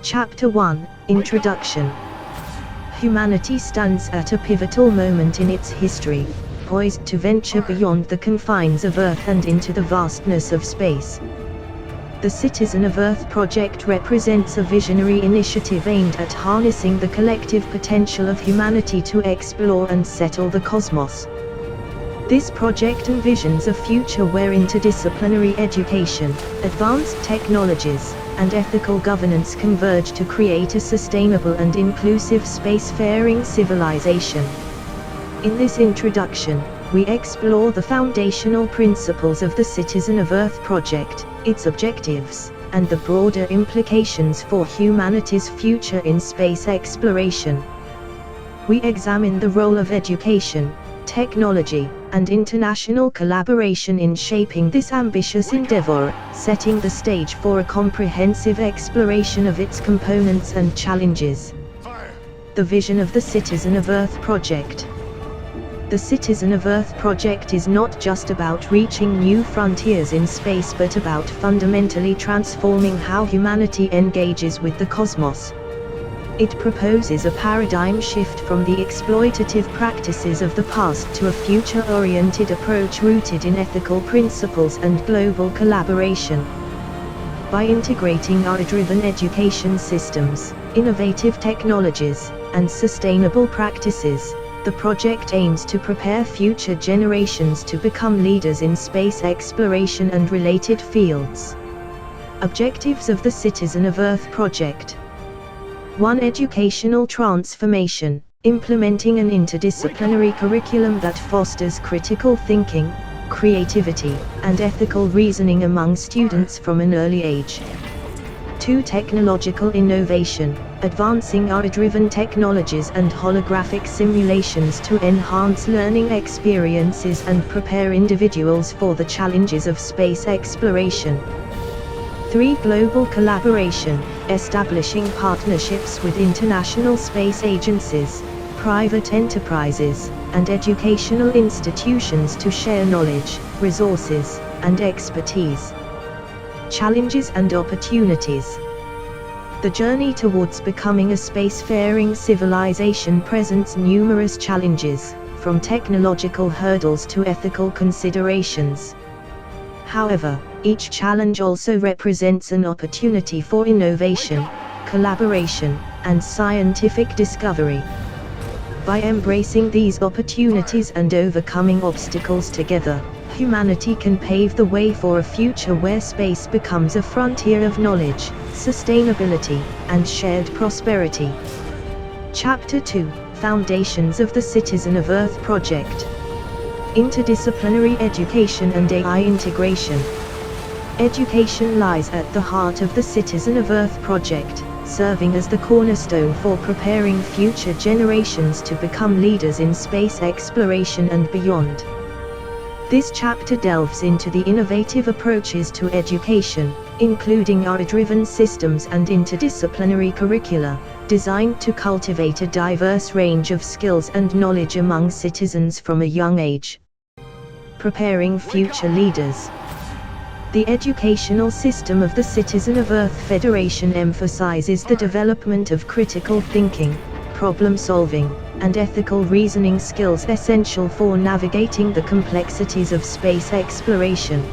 Chapter 1, Introduction. Humanity stands at a pivotal moment in its history, poised to venture beyond the confines of Earth and into the vastness of space. The Citizen of Earth project represents a visionary initiative aimed at harnessing the collective potential of humanity to explore and settle the cosmos. This project envisions a future where interdisciplinary education, advanced technologies, and ethical governance converge to create a sustainable and inclusive spacefaring civilization. In this introduction, we explore the foundational principles of the Citizen of Earth project, its objectives, and the broader implications for humanity's future in space exploration. We examine the role of education, technology, and international collaboration in shaping this ambitious endeavor, setting the stage for a comprehensive exploration of its components and challenges. The vision of the Citizen of Earth project. The Citizen of Earth project is not just about reaching new frontiers in space but about fundamentally transforming how humanity engages with the cosmos. It proposes a paradigm shift from the exploitative practices of the past to a future-oriented approach rooted in ethical principles and global collaboration. By integrating AI-driven education systems, innovative technologies, and sustainable practices, the project aims to prepare future generations to become leaders in space exploration and related fields. Objectives of the Citizen of Earth project. 1. Educational transformation, implementing an interdisciplinary curriculum that fosters critical thinking, creativity, and ethical reasoning among students from an early age. 2. Technological innovation, advancing AI-driven technologies and holographic simulations to enhance learning experiences and prepare individuals for the challenges of space exploration. 3. Global collaboration, establishing partnerships with international space agencies, private enterprises, and educational institutions to share knowledge, resources, and expertise. Challenges and opportunities. The journey towards becoming a spacefaring civilization presents numerous challenges, from technological hurdles to ethical considerations. However, each challenge also represents an opportunity for innovation, collaboration, and scientific discovery. By embracing these opportunities and overcoming obstacles together, humanity can pave the way for a future where space becomes a frontier of knowledge, sustainability, and shared prosperity. Chapter 2, Foundations of the Citizen of Earth project. Interdisciplinary education and AI integration. Education lies at the heart of the Citizen of Earth project, serving as the cornerstone for preparing future generations to become leaders in space exploration and beyond. This chapter delves into the innovative approaches to education, including AI-driven systems and interdisciplinary curricula, designed to cultivate a diverse range of skills and knowledge among citizens from a young age. Preparing future leaders. The educational system of the Citizen of Earth Federation emphasizes the development of critical thinking, problem-solving, and ethical reasoning skills essential for navigating the complexities of space exploration.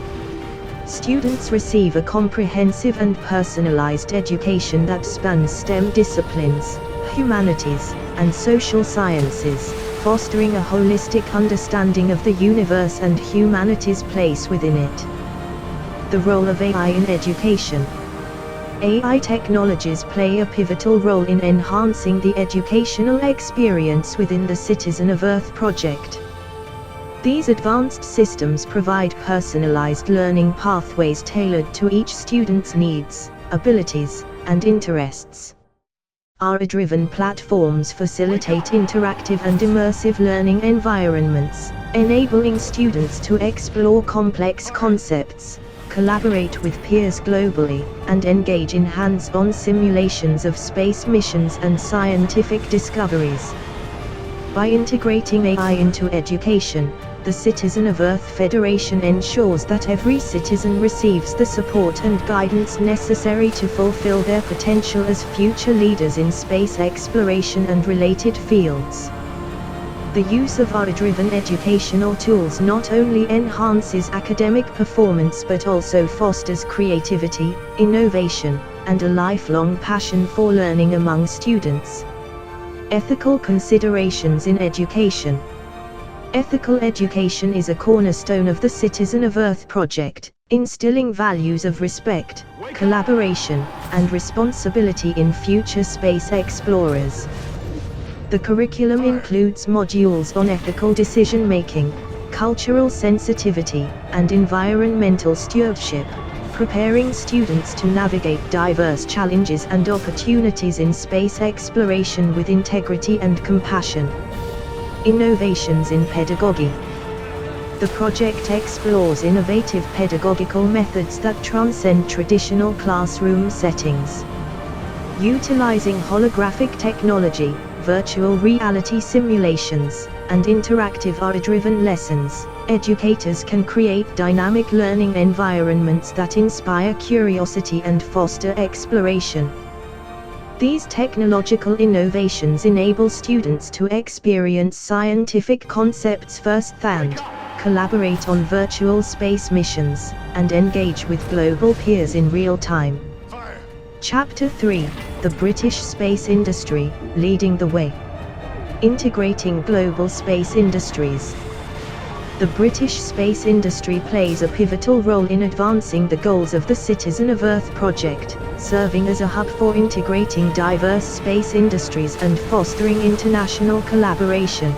Students receive a comprehensive and personalized education that spans STEM disciplines, humanities, and social sciences, fostering a holistic understanding of the universe and humanity's place within it. The role of AI in education. AI technologies play a pivotal role in enhancing the educational experience within the Citizen of Earth project. These advanced systems provide personalized learning pathways tailored to each student's needs, abilities, and interests. AI-driven platforms facilitate interactive and immersive learning environments, enabling students to explore complex concepts, collaborate with peers globally, and engage in hands-on simulations of space missions and scientific discoveries. By integrating AI into education, the Citizen of Earth Federation ensures that every citizen receives the support and guidance necessary to fulfill their potential as future leaders in space exploration and related fields. The use of AI-driven educational tools not only enhances academic performance but also fosters creativity, innovation, and a lifelong passion for learning among students. Ethical considerations in education. Ethical education is a cornerstone of the Citizen of Earth project, instilling values of respect, collaboration, and responsibility in future space explorers. The curriculum includes modules on ethical decision-making, cultural sensitivity, and environmental stewardship, preparing students to navigate diverse challenges and opportunities in space exploration with integrity and compassion. Innovations in pedagogy. The project explores innovative pedagogical methods that transcend traditional classroom settings. Utilizing holographic technology, virtual reality simulations, and interactive AI-driven lessons, educators can create dynamic learning environments that inspire curiosity and foster exploration. These technological innovations enable students to experience scientific concepts firsthand, collaborate on virtual space missions, and engage with global peers in real time. Chapter 3: The British Space Industry, Leading the Way. Integrating global space industries. The British space industry plays a pivotal role in advancing the goals of the Citizen of Earth project, serving as a hub for integrating diverse space industries and fostering international collaboration.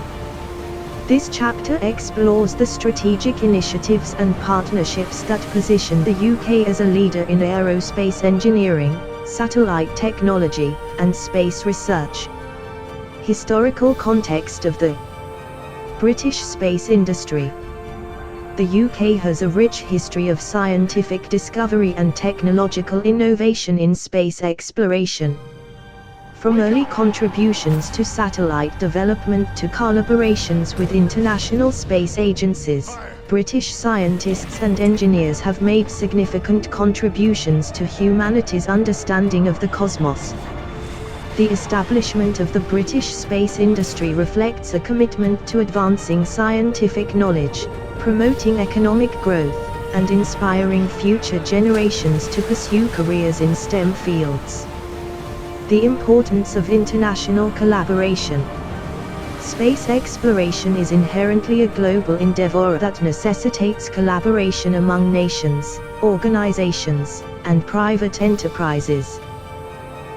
This chapter explores the strategic initiatives and partnerships that position the UK as a leader in aerospace engineering, satellite technology, and space research. Historical context of the British space industry. The UK has a rich history of scientific discovery and technological innovation in space exploration. From early contributions to satellite development to collaborations with international space agencies, British scientists and engineers have made significant contributions to humanity's understanding of the cosmos. The establishment of the British space industry reflects a commitment to advancing scientific knowledge, promoting economic growth, and inspiring future generations to pursue careers in STEM fields. The importance of international collaboration. Space exploration is inherently a global endeavor that necessitates collaboration among nations, organizations, and private enterprises.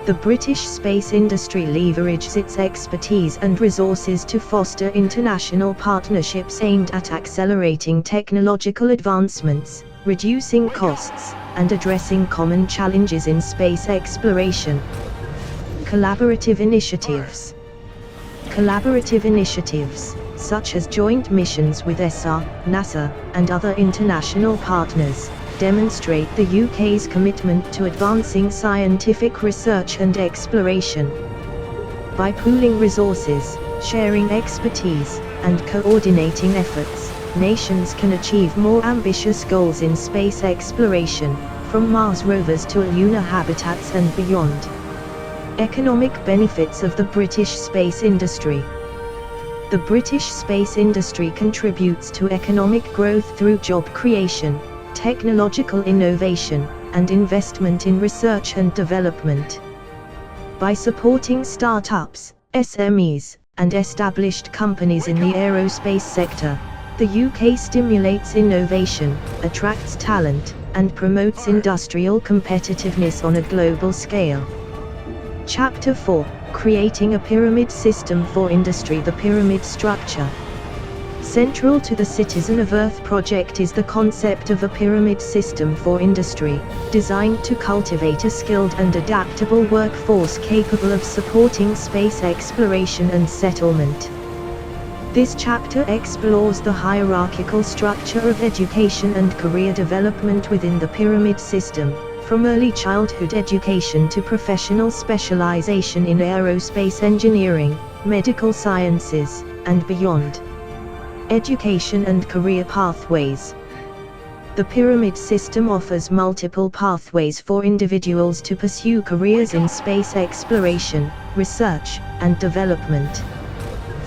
The British space industry leverages its expertise and resources to foster international partnerships aimed at accelerating technological advancements, reducing costs, and addressing common challenges in space exploration. Collaborative initiatives. Collaborative initiatives, such as joint missions with ESA, NASA, and other international partners, demonstrate the UK's commitment to advancing scientific research and exploration. By pooling resources, sharing expertise, and coordinating efforts, nations can achieve more ambitious goals in space exploration, from Mars rovers to lunar habitats and beyond. Economic benefits of the British space industry. The British space industry contributes to economic growth through job creation, technological innovation, and investment in research and development. By supporting startups, SMEs, and established companies in the aerospace sector, the UK stimulates innovation, attracts talent, and promotes industrial competitiveness on a global scale. Chapter 4: Creating a Pyramid System for Industry. The pyramid structure. Central to the Citizen of Earth project is the concept of a pyramid system for industry, designed to cultivate a skilled and adaptable workforce capable of supporting space exploration and settlement. This chapter explores the hierarchical structure of education and career development within the pyramid system, from early childhood education to professional specialization in aerospace engineering, medical sciences, and beyond. Education and career pathways. The pyramid system offers multiple pathways for individuals to pursue careers in space exploration, research, and development.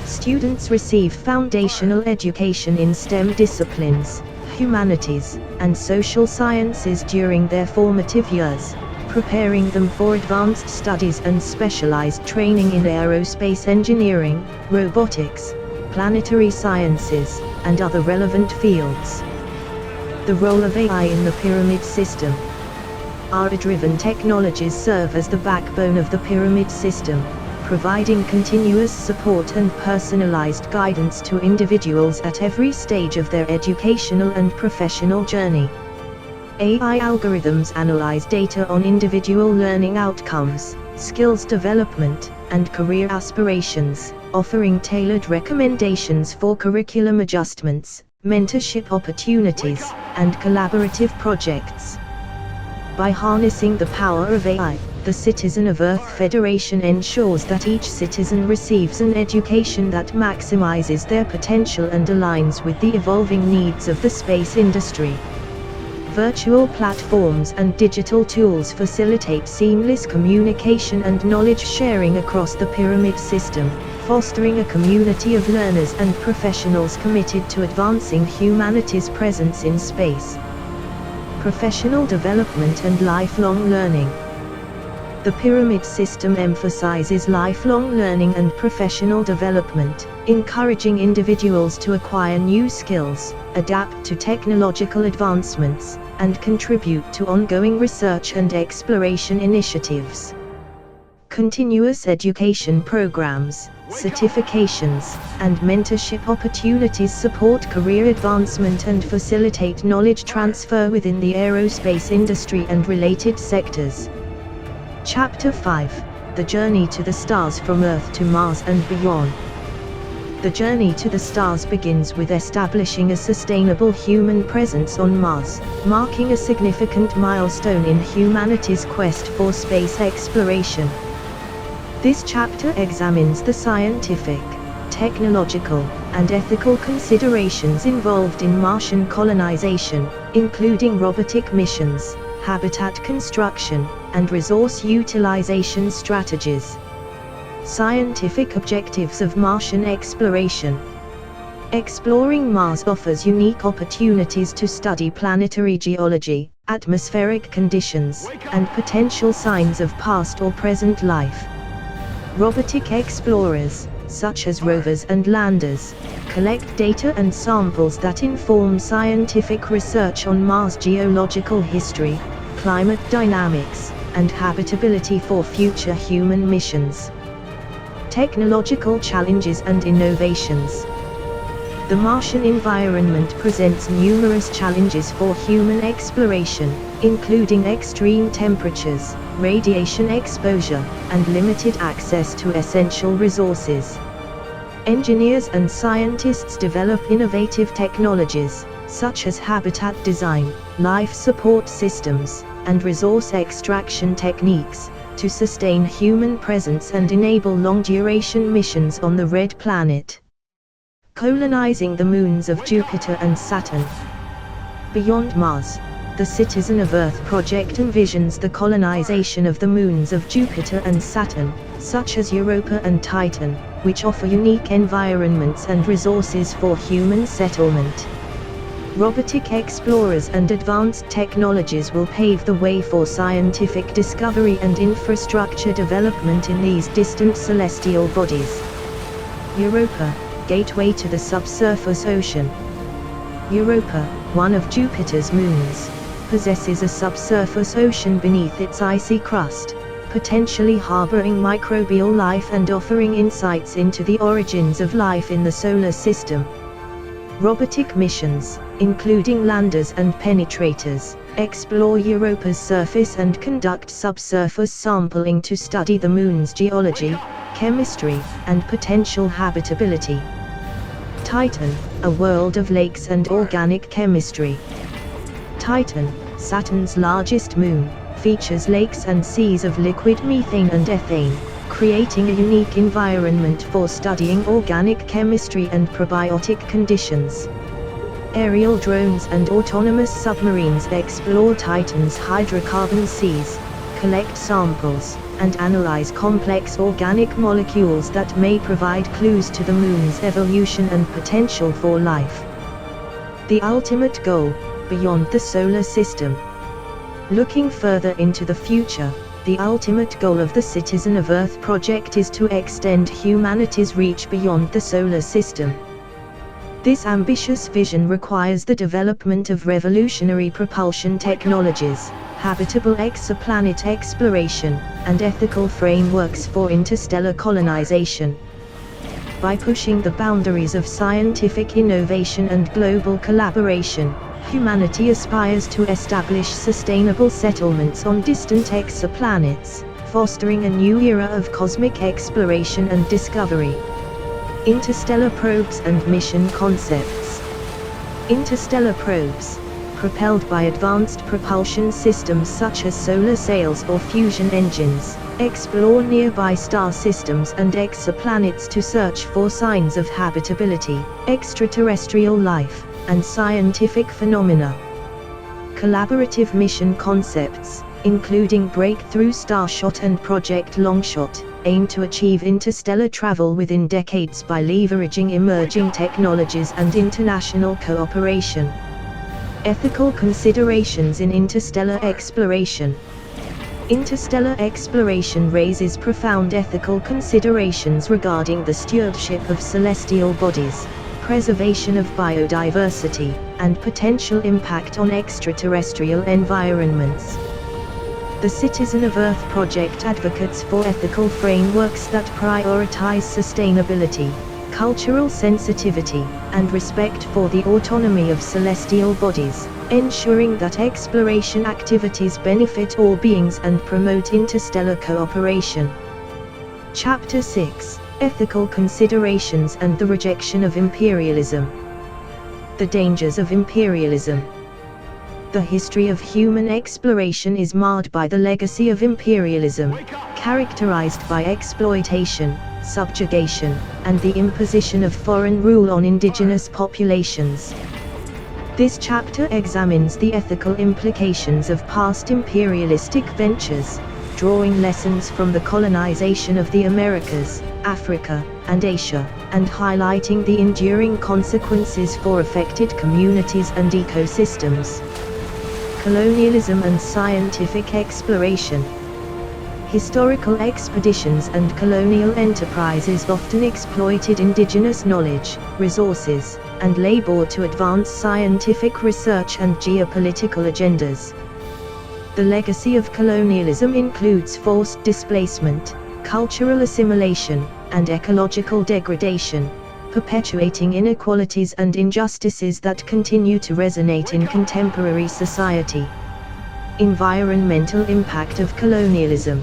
Students receive foundational education in STEM disciplines, humanities, and social sciences during their formative years, preparing them for advanced studies and specialized training in aerospace engineering, robotics, planetary sciences, and other relevant fields. The role of AI in the pyramid system. AI-driven technologies serve as the backbone of the pyramid system, providing continuous support and personalized guidance to individuals at every stage of their educational and professional journey. AI algorithms analyze data on individual learning outcomes, skills development, and career aspirations, offering tailored recommendations for curriculum adjustments, mentorship opportunities, and collaborative projects. By harnessing the power of AI, the Citizen of Earth Federation ensures that each citizen receives an education that maximizes their potential and aligns with the evolving needs of the space industry. Virtual platforms and digital tools facilitate seamless communication and knowledge sharing across the pyramid system, fostering a community of learners and professionals committed to advancing humanity's presence in space. Professional development and lifelong learning. The pyramid system emphasizes lifelong learning and professional development, encouraging individuals to acquire new skills, adapt to technological advancements, and contribute to ongoing research and exploration initiatives. Continuous education programs, certifications, and mentorship opportunities support career advancement and facilitate knowledge transfer within the aerospace industry and related sectors. Chapter 5: The Journey to the Stars, from Earth to Mars and Beyond. The journey to the stars begins with establishing a sustainable human presence on Mars, marking a significant milestone in humanity's quest for space exploration. This chapter examines the scientific, technological, and ethical considerations involved in Martian colonization, including robotic missions, habitat construction, and resource utilization strategies. Scientific objectives of Martian exploration. Exploring Mars offers unique opportunities to study planetary geology, atmospheric conditions, and potential signs of past or present life. Robotic explorers, such as rovers and landers, collect data and samples that inform scientific research on Mars' geological history, climate dynamics, and habitability for future human missions. Technological challenges and innovations. The Martian environment presents numerous challenges for human exploration, including extreme temperatures, radiation exposure, and limited access to essential resources. Engineers and scientists develop innovative technologies, such as habitat design, life support systems, and resource extraction techniques, to sustain human presence and enable long-duration missions on the Red Planet. Colonizing the moons of Jupiter and Saturn. Beyond Mars, the Citizen of Earth project envisions the colonization of the moons of Jupiter and Saturn, such as Europa and Titan, which offer unique environments and resources for human settlement. Robotic explorers and advanced technologies will pave the way for scientific discovery and infrastructure development in these distant celestial bodies. Europa, gateway to the subsurface ocean. Europa, one of Jupiter's moons, possesses a subsurface ocean beneath its icy crust, potentially harboring microbial life and offering insights into the origins of life in the solar system. Robotic missions, including landers and penetrators, explore Europa's surface and conduct subsurface sampling to study the moon's geology, chemistry, and potential habitability. Titan, a world of lakes and organic chemistry. Titan, Saturn's largest moon, features lakes and seas of liquid methane and ethane, creating a unique environment for studying organic chemistry and probiotic conditions. Aerial drones and autonomous submarines explore Titan's hydrocarbon seas, collect samples, and analyze complex organic molecules that may provide clues to the Moon's evolution and potential for life. The ultimate goal, beyond the solar system. Looking further into the future, the ultimate goal of the Citizen of Earth project is to extend humanity's reach beyond the solar system. This ambitious vision requires the development of revolutionary propulsion technologies, habitable exoplanet exploration, and ethical frameworks for interstellar colonization. By pushing the boundaries of scientific innovation and global collaboration, humanity aspires to establish sustainable settlements on distant exoplanets, fostering a new era of cosmic exploration and discovery. Interstellar probes and mission concepts. Interstellar probes, propelled by advanced propulsion systems such as solar sails or fusion engines, explore nearby star systems and exoplanets to search for signs of habitability, extraterrestrial life, and scientific phenomena. Collaborative mission concepts, including Breakthrough Starshot and Project Longshot, aim to achieve interstellar travel within decades by leveraging emerging technologies and international cooperation. Ethical considerations in interstellar exploration. Interstellar exploration raises profound ethical considerations regarding the stewardship of celestial bodies, preservation of biodiversity, and potential impact on extraterrestrial environments. The Citizen of Earth project advocates for ethical frameworks that prioritize sustainability, cultural sensitivity, and respect for the autonomy of celestial bodies, ensuring that exploration activities benefit all beings and promote interstellar cooperation. Chapter 6: Ethical Considerations and the Rejection of Imperialism. The dangers of imperialism. The history of human exploration is marred by the legacy of imperialism, characterized by exploitation, subjugation, and the imposition of foreign rule on indigenous populations. This chapter examines the ethical implications of past imperialistic ventures, drawing lessons from the colonization of the Americas, Africa, and Asia, and highlighting the enduring consequences for affected communities and ecosystems. Colonialism and scientific exploration. Historical expeditions and colonial enterprises often exploited indigenous knowledge, resources, and labor to advance scientific research and geopolitical agendas. The legacy of colonialism includes forced displacement, cultural assimilation, and ecological degradation, perpetuating inequalities and injustices that continue to resonate in contemporary society. Environmental impact of colonialism.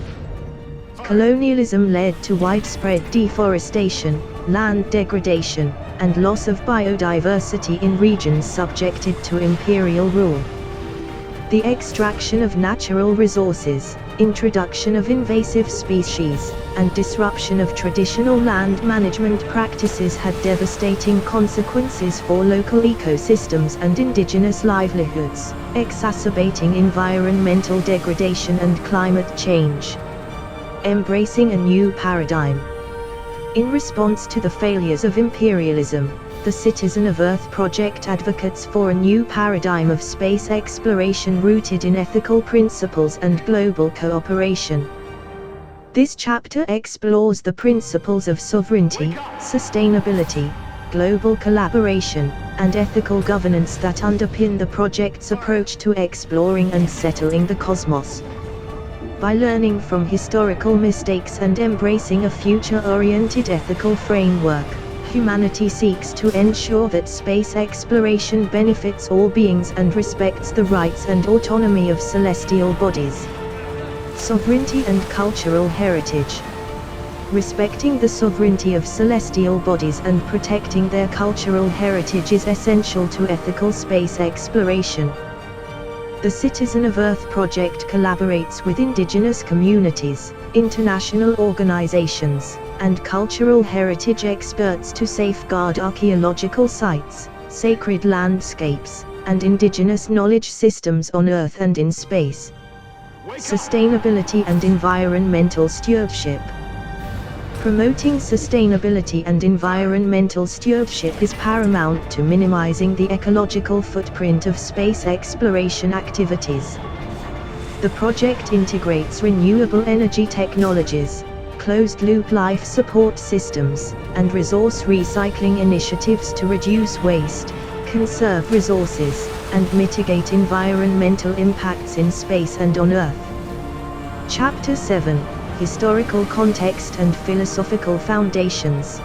Colonialism led to widespread deforestation, land degradation, and loss of biodiversity in regions subjected to imperial rule. The extraction of natural resources, introduction of invasive species, and disruption of traditional land management practices had devastating consequences for local ecosystems and indigenous livelihoods, exacerbating environmental degradation and climate change. Embracing a new paradigm. In response to the failures of imperialism, the Citizen of Earth project advocates for a new paradigm of space exploration rooted in ethical principles and global cooperation. This chapter explores the principles of sovereignty, sustainability, global collaboration, and ethical governance that underpin the project's approach to exploring and settling the cosmos. By learning from historical mistakes and embracing a future-oriented ethical framework, humanity seeks to ensure that space exploration benefits all beings and respects the rights and autonomy of celestial bodies. Sovereignty and cultural heritage. Respecting the sovereignty of celestial bodies and protecting their cultural heritage is essential to ethical space exploration. The Citizen of Earth project collaborates with indigenous communities, international organizations, and cultural heritage experts to safeguard archaeological sites, sacred landscapes, and indigenous knowledge systems on Earth and in space. Sustainability and environmental stewardship. Promoting sustainability and environmental stewardship is paramount to minimizing the ecological footprint of space exploration activities. The project integrates renewable energy technologies, closed-loop life support systems, and resource recycling initiatives to reduce waste, conserve resources, and mitigate environmental impacts in space and on Earth. Chapter 7: Historical Context and Philosophical Foundations.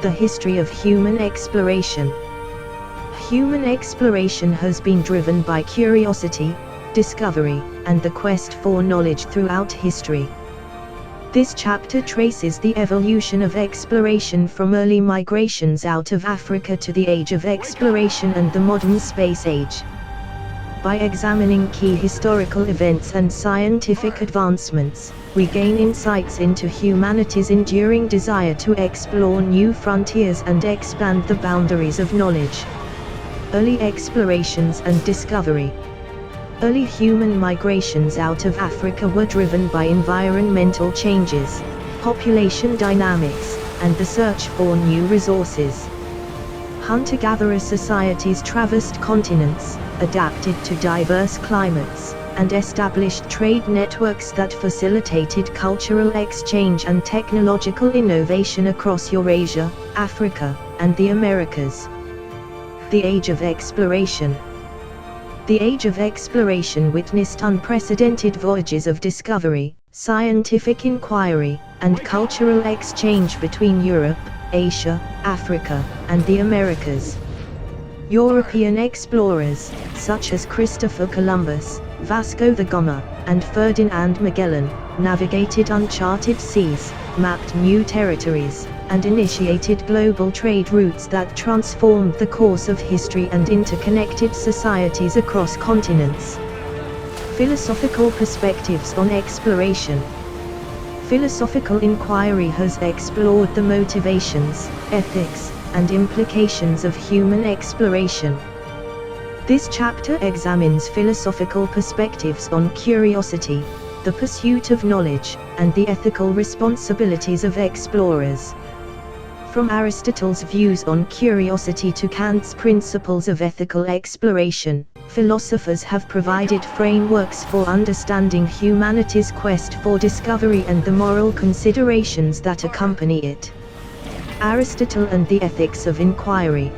The history of human exploration. Human exploration has been driven by curiosity, discovery, and the quest for knowledge throughout history. This chapter traces the evolution of exploration from early migrations out of Africa to the age of exploration and the modern space age. By examining key historical events and scientific advancements, we gain insights into humanity's enduring desire to explore new frontiers and expand the boundaries of knowledge. Early explorations and discovery. Early human migrations out of Africa were driven by environmental changes, population dynamics, and the search for new resources. Hunter-gatherer societies traversed continents, adapted to diverse climates, and established trade networks that facilitated cultural exchange and technological innovation across Eurasia, Africa, and the Americas. The Age of Exploration. The Age of Exploration witnessed unprecedented voyages of discovery, scientific inquiry, and cultural exchange between Europe, Asia, Africa, and the Americas. European explorers, such as Christopher Columbus, Vasco da Gama, and Ferdinand Magellan, navigated uncharted seas, mapped new territories, and initiated global trade routes that transformed the course of history and interconnected societies across continents. Philosophical perspectives on exploration. Philosophical inquiry has explored the motivations, ethics, and implications of human exploration. This chapter examines philosophical perspectives on curiosity, the pursuit of knowledge, and the ethical responsibilities of explorers. From Aristotle's views on curiosity to Kant's principles of ethical exploration, philosophers have provided frameworks for understanding humanity's quest for discovery and the moral considerations that accompany it. Aristotle and the ethics of inquiry.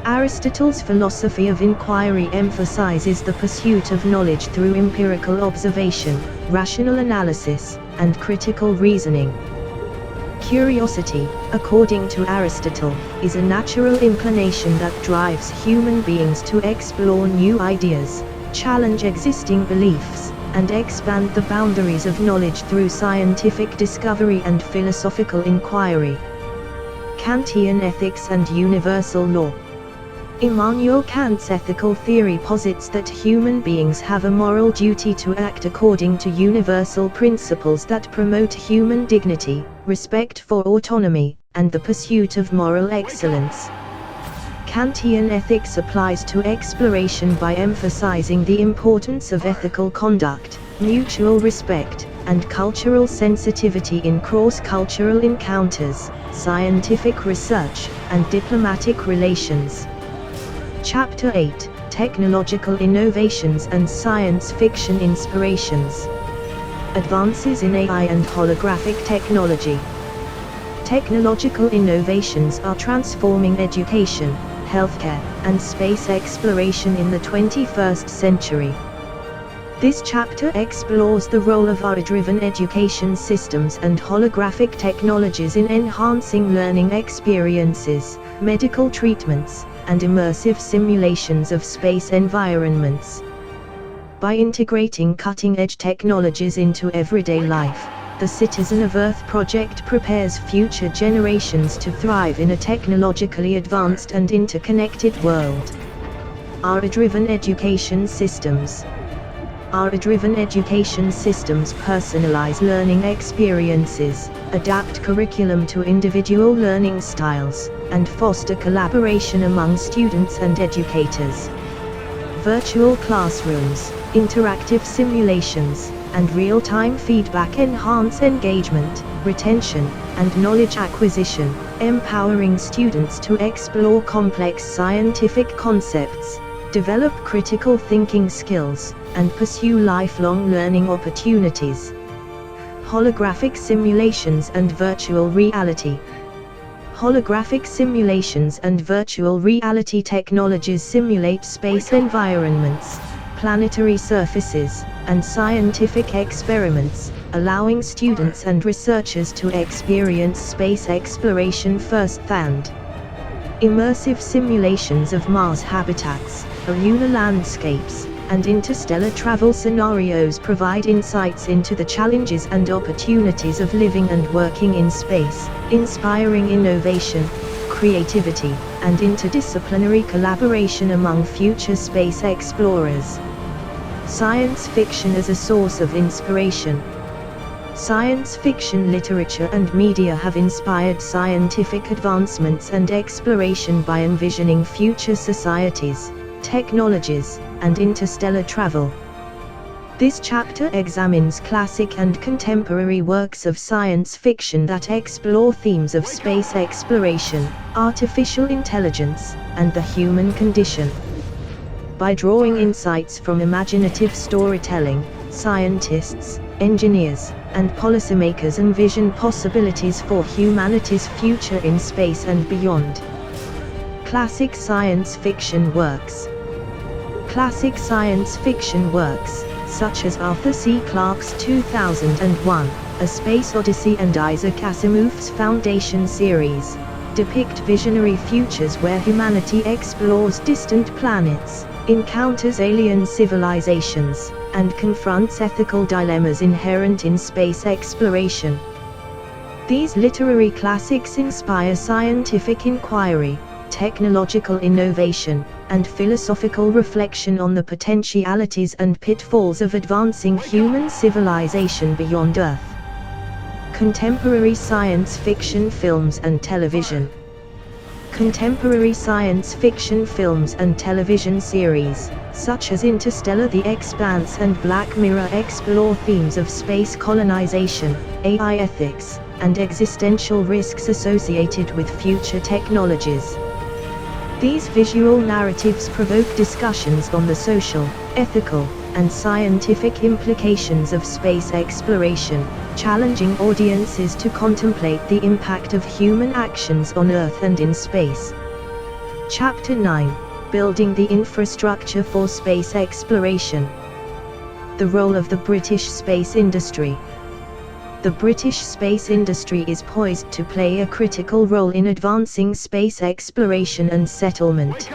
Aristotle's philosophy of inquiry emphasizes the pursuit of knowledge through empirical observation, rational analysis, and critical reasoning. Curiosity, according to Aristotle, is a natural inclination that drives human beings to explore new ideas, challenge existing beliefs, and expand the boundaries of knowledge through scientific discovery and philosophical inquiry. Kantian ethics and universal law. Immanuel Kant's ethical theory posits that human beings have a moral duty to act according to universal principles that promote human dignity, respect for autonomy, and the pursuit of moral excellence. Kantian ethics applies to exploration by emphasizing the importance of ethical conduct, mutual respect, and cultural sensitivity in cross-cultural encounters, scientific research, and diplomatic relations. Chapter 8: Technological Innovations and Science Fiction Inspirations. Advances in AI and holographic technology. Technological innovations are transforming education, healthcare, and space exploration in the 21st century. This chapter explores the role of AI-driven education systems and holographic technologies in enhancing learning experiences, medical treatments, and immersive simulations of space environments. By integrating cutting-edge technologies into everyday life, the Citizen of Earth project prepares future generations to thrive in a technologically advanced and interconnected world. AI-driven education systems. AI-driven education systems personalize learning experiences, adapt curriculum to individual learning styles, and foster collaboration among students and educators. Virtual classrooms, interactive simulations, and real-time feedback enhance engagement, retention, and knowledge acquisition, empowering students to explore complex scientific concepts, develop critical thinking skills, and pursue lifelong learning opportunities. Holographic simulations and virtual reality. Holographic simulations and virtual reality technologies simulate space environments, planetary surfaces, and scientific experiments, allowing students and researchers to experience space exploration firsthand. Immersive simulations of Mars habitats, lunar landscapes, and interstellar travel scenarios provide insights into the challenges and opportunities of living and working in space, inspiring innovation, creativity, and interdisciplinary collaboration among future space explorers. Science fiction as a source of inspiration. Science fiction literature and media have inspired scientific advancements and exploration by envisioning future societies, technologies, and interstellar travel. This chapter examines classic and contemporary works of science fiction that explore themes of space exploration, artificial intelligence, and the human condition. By drawing insights from imaginative storytelling, scientists, engineers, and policymakers envision possibilities for humanity's future in space and beyond. Classic science fiction works. Classic science fiction works, such as Arthur C. Clarke's 2001, A Space Odyssey and Isaac Asimov's Foundation series, depict visionary futures where humanity explores distant planets, encounters alien civilizations, and confronts ethical dilemmas inherent in space exploration. These literary classics inspire scientific inquiry, technological innovation, and philosophical reflection on the potentialities and pitfalls of advancing human civilization beyond Earth. Contemporary science fiction films and television. Contemporary science fiction films and television series, such as Interstellar, The Expanse, and Black Mirror, explore themes of space colonization, AI ethics, and existential risks associated with future technologies. These visual narratives provoke discussions on the social, ethical, and scientific implications of space exploration, challenging audiences to contemplate the impact of human actions on Earth and in space. Chapter 9: Building the Infrastructure for Space Exploration. The role of the British space industry. The British space industry is poised to play a critical role in advancing space exploration and settlement.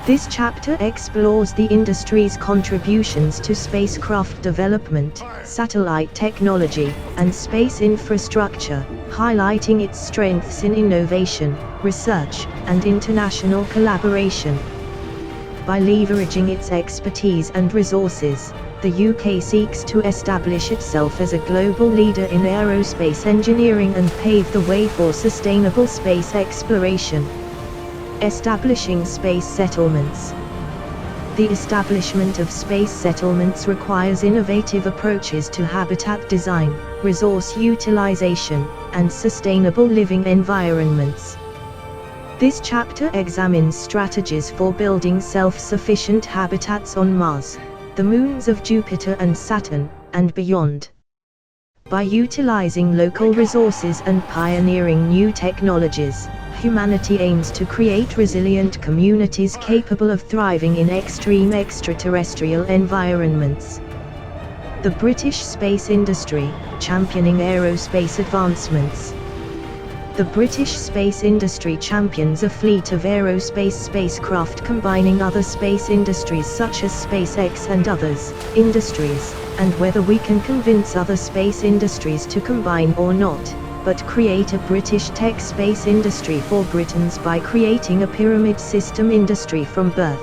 This chapter explores the industry's contributions to spacecraft development, satellite technology, and space infrastructure, highlighting its strengths in innovation, research, and international collaboration. By leveraging its expertise and resources, the UK seeks to establish itself as a global leader in aerospace engineering and pave the way for sustainable space exploration. Establishing space settlements. The establishment of space settlements requires innovative approaches to habitat design, resource utilization, and sustainable living environments. This chapter examines strategies for building self-sufficient habitats on Mars, the moons of Jupiter and Saturn, and beyond. By utilizing local resources and pioneering new technologies, humanity aims to create resilient communities capable of thriving in extreme extraterrestrial environments. The British space industry, championing aerospace advancements. The British space industry champions a fleet of aerospace spacecraft combining other space industries such as SpaceX and others industries, and whether we can convince other space industries to combine or not, but create a British tech space industry for Britons by creating a pyramid system industry from birth.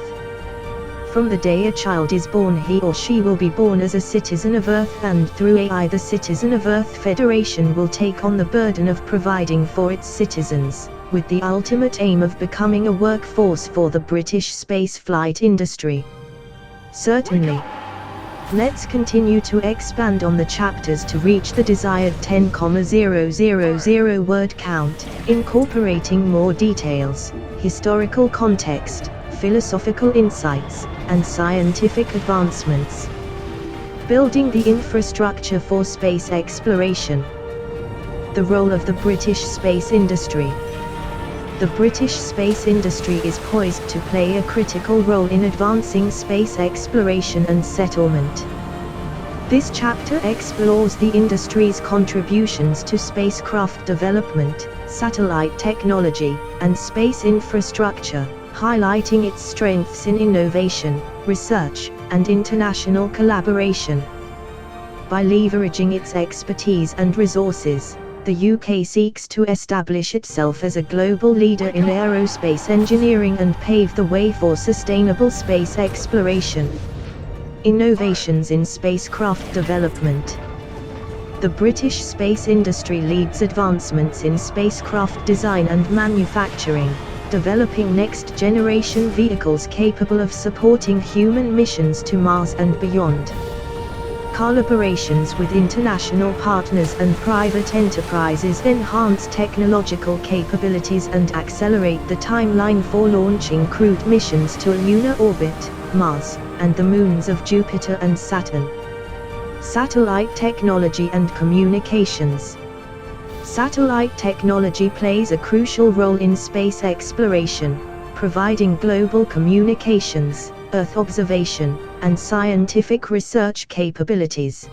From the day a child is born, he or she will be born as a citizen of Earth, and through AI the Citizen of Earth Federation will take on the burden of providing for its citizens, with the ultimate aim of becoming a workforce for the British space flight industry. Certainly. Let's continue to expand on the chapters to reach the desired 10,000 word count, incorporating more details, historical context, philosophical insights, and scientific advancements. Building the infrastructure for space exploration. The role of the British space industry. The British space industry is poised to play a critical role in advancing space exploration and settlement. This chapter explores the industry's contributions to spacecraft development, satellite technology, and space infrastructure, highlighting its strengths in innovation, research, and international collaboration. By leveraging its expertise and resources, the UK seeks to establish itself as a global leader in aerospace engineering and pave the way for sustainable space exploration. Innovations in spacecraft development. The British space industry leads advancements in spacecraft design and manufacturing, developing next-generation vehicles capable of supporting human missions to Mars and beyond. Collaborations with international partners and private enterprises enhance technological capabilities and accelerate the timeline for launching crewed missions to a lunar orbit, Mars, and the moons of Jupiter and Saturn. Satellite technology and communications. Satellite technology plays a crucial role in space exploration, providing global communications, Earth observation, and scientific research capabilities.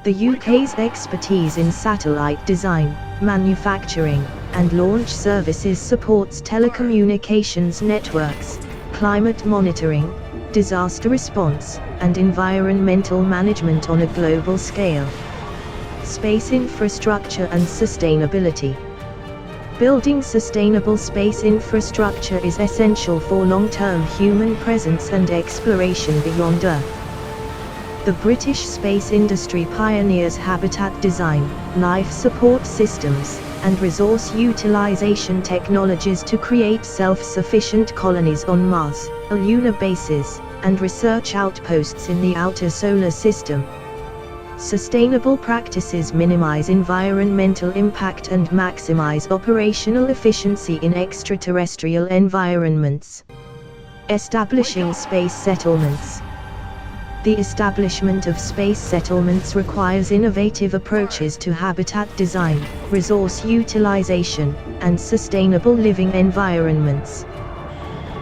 The UK's expertise in satellite design, manufacturing, and launch services supports telecommunications networks, climate monitoring, disaster response, and environmental management on a global scale. Space infrastructure and sustainability. Building sustainable space infrastructure is essential for long-term human presence and exploration beyond Earth. The British space industry pioneers habitat design, life support systems, and resource utilization technologies to create self-sufficient colonies on Mars, lunar bases, and research outposts in the outer solar system. Sustainable practices minimize environmental impact and maximize operational efficiency in extraterrestrial environments. Establishing space settlements. The establishment of space settlements requires innovative approaches to habitat design, resource utilization, and sustainable living environments.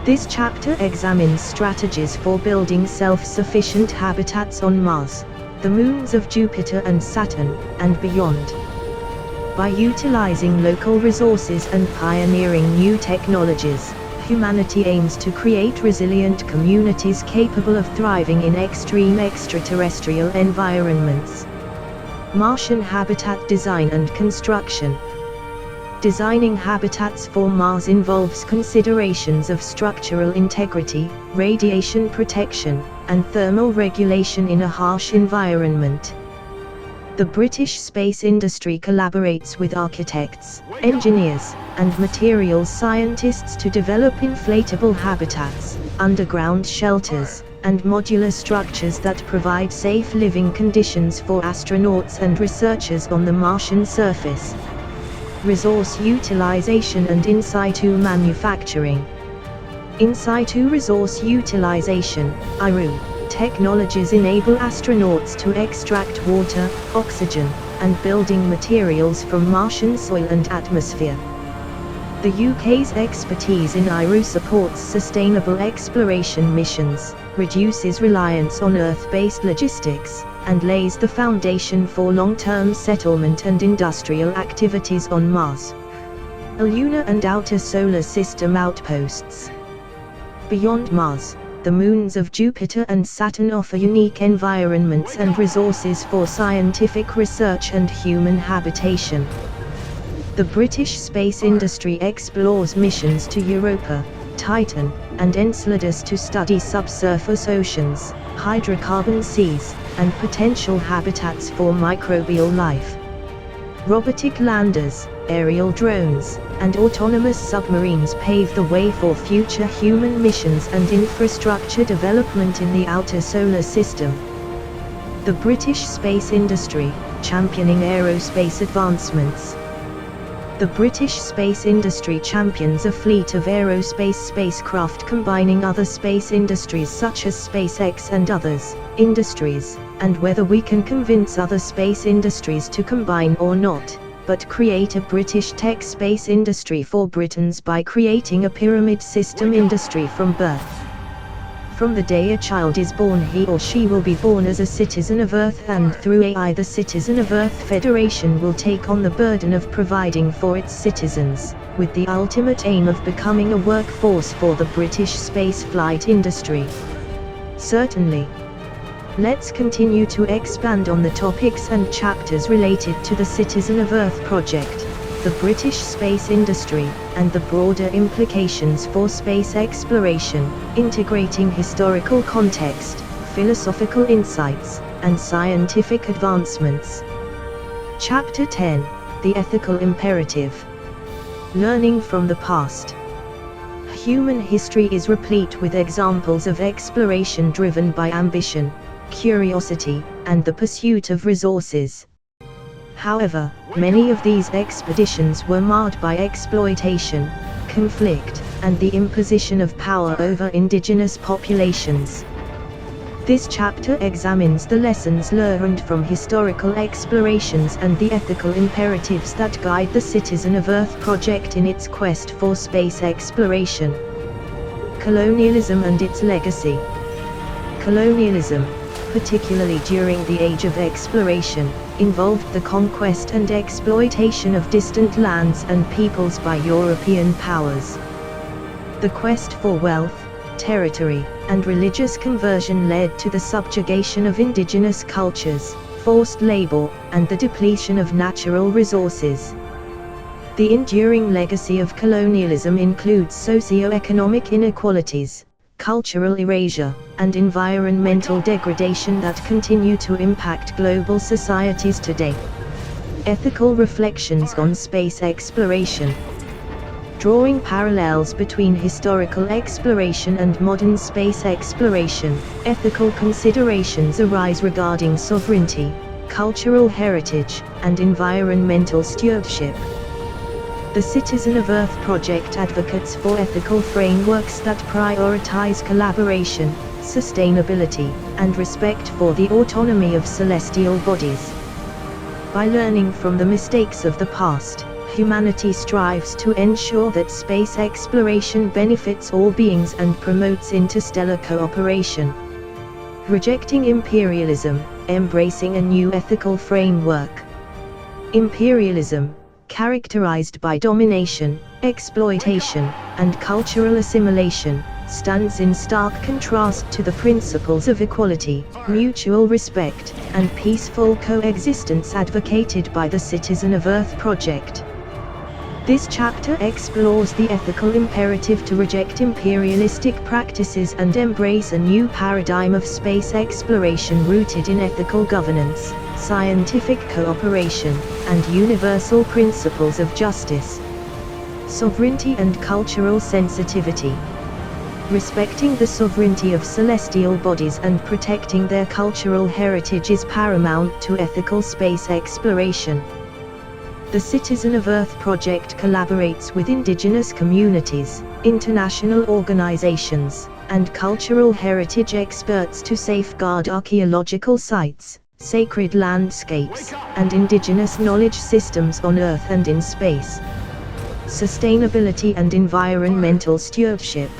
This chapter examines strategies for building self-sufficient habitats on Mars, the moons of Jupiter and Saturn, and beyond. By utilizing local resources and pioneering new technologies, humanity aims to create resilient communities capable of thriving in extreme extraterrestrial environments. Martian habitat design and construction. Designing habitats for Mars involves considerations of structural integrity, radiation protection, and thermal regulation in a harsh environment. The British space industry collaborates with architects, engineers, and materials scientists to develop inflatable habitats, underground shelters, and modular structures that provide safe living conditions for astronauts and researchers on the Martian surface. Resource utilization and in situ manufacturing. In situ resource utilization, IRU, technologies enable astronauts to extract water, oxygen, and building materials from Martian soil and atmosphere. The UK's expertise in IRU supports sustainable exploration missions, reduces reliance on Earth-based logistics, and lays the foundation for long-term settlement and industrial activities on Mars. Lunar and outer solar system outposts. Beyond Mars, the moons of Jupiter and Saturn offer unique environments and resources for scientific research and human habitation. The British space industry explores missions to Europa, Titan, and Enceladus to study subsurface oceans, hydrocarbon seas, and potential habitats for microbial life. Robotic landers, aerial drones, and autonomous submarines pave the way for future human missions and infrastructure development in the outer solar system. The British space industry, championing aerospace advancements. The British space industry champions a fleet of aerospace spacecraft combining other space industries such as SpaceX and others industries, and whether we can convince other space industries to combine or not, but create a British tech space industry for Britons by creating a pyramid system industry from birth. From the day a child is born, he or she will be born as a citizen of Earth, and through AI the Citizen of Earth Federation will take on the burden of providing for its citizens, with the ultimate aim of becoming a workforce for the British space flight industry. Certainly. Let's continue to expand on the topics and chapters related to the Citizen of Earth project, the British space industry, and the broader implications for space exploration, integrating historical context, philosophical insights, and scientific advancements. Chapter 10: The Ethical Imperative. Learning from the past. Human history is replete with examples of exploration driven by ambition, curiosity, and the pursuit of resources. However, many of these expeditions were marred by exploitation, conflict, and the imposition of power over indigenous populations. This chapter examines the lessons learned from historical explorations and the ethical imperatives that guide the Citizen of Earth project in its quest for space exploration. Colonialism and its legacy. Colonialism, particularly during the Age of Exploration, involved the conquest and exploitation of distant lands and peoples by European powers. The quest for wealth, territory, and religious conversion led to the subjugation of indigenous cultures, forced labor, and the depletion of natural resources. The enduring legacy of colonialism includes socio-economic inequalities, cultural erasure, and environmental degradation that continue to impact global societies today. Ethical reflections on space exploration. Drawing parallels between historical exploration and modern space exploration, ethical considerations arise regarding sovereignty, cultural heritage, and environmental stewardship. The Citizen of Earth project advocates for ethical frameworks that prioritize collaboration, sustainability, and respect for the autonomy of celestial bodies. By learning from the mistakes of the past, humanity strives to ensure that space exploration benefits all beings and promotes interstellar cooperation. Rejecting imperialism, embracing a new ethical framework. Imperialism, characterized by domination, exploitation, and cultural assimilation, stands in stark contrast to the principles of equality, mutual respect, and peaceful coexistence advocated by the Citizen of Earth project. This chapter explores the ethical imperative to reject imperialistic practices and embrace a new paradigm of space exploration rooted in ethical governance, scientific cooperation, and universal principles of justice. Sovereignty and cultural sensitivity. Respecting the sovereignty of celestial bodies and protecting their cultural heritage is paramount to ethical space exploration. The Citizen of Earth project collaborates with indigenous communities, international organizations, and cultural heritage experts to safeguard archaeological sites, sacred landscapes, and indigenous knowledge systems on Earth and in space. Sustainability and environmental stewardship.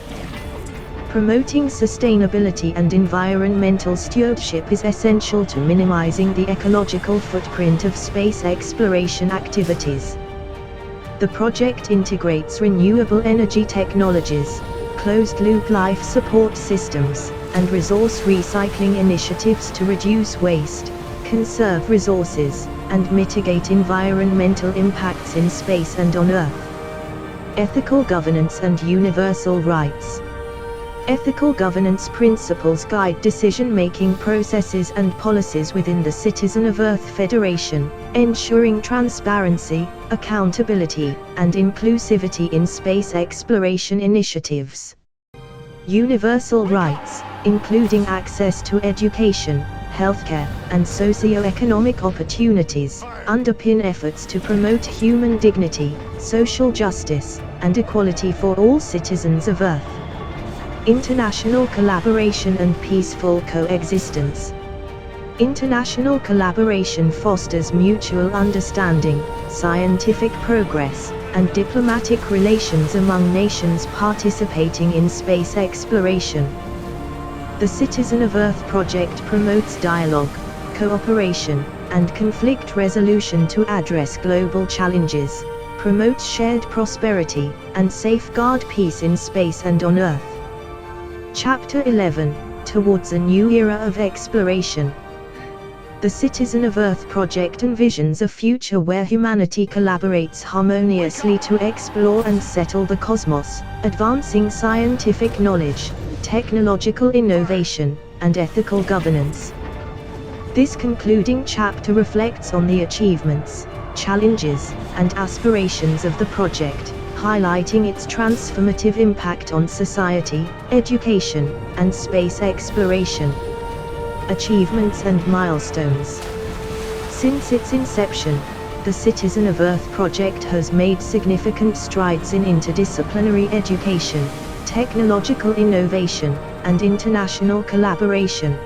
Promoting sustainability and environmental stewardship is essential to minimizing the ecological footprint of space exploration activities. The project integrates renewable energy technologies, closed-loop life support systems, and resource recycling initiatives to reduce waste, conserve resources, and mitigate environmental impacts in space and on Earth. ethical governance and universal rights. Ethical governance principles guide decision-making processes and policies within the Citizen of Earth Federation, ensuring transparency, accountability, and inclusivity in space exploration initiatives. Universal rights, including access to education, healthcare, and socio-economic opportunities, underpin efforts to promote human dignity, social justice, and equality for all citizens of Earth. International collaboration and peaceful coexistence. International collaboration fosters mutual understanding, scientific progress, and diplomatic relations among nations participating in space exploration. The Citizen of Earth project promotes dialogue, cooperation, and conflict resolution to address global challenges, promotes shared prosperity, and safeguard peace in space and on Earth. Chapter 11, Towards a New Era of Exploration. The Citizen of Earth project envisions a future where humanity collaborates harmoniously to explore and settle the cosmos, advancing scientific knowledge, technological innovation, and ethical governance. This concluding chapter reflects on the achievements, challenges, and aspirations of the project, highlighting its transformative impact on society, education, and space exploration. Achievements and milestones. Since its inception, the Citizen of Earth project has made significant strides in interdisciplinary education, technological innovation, and international collaboration.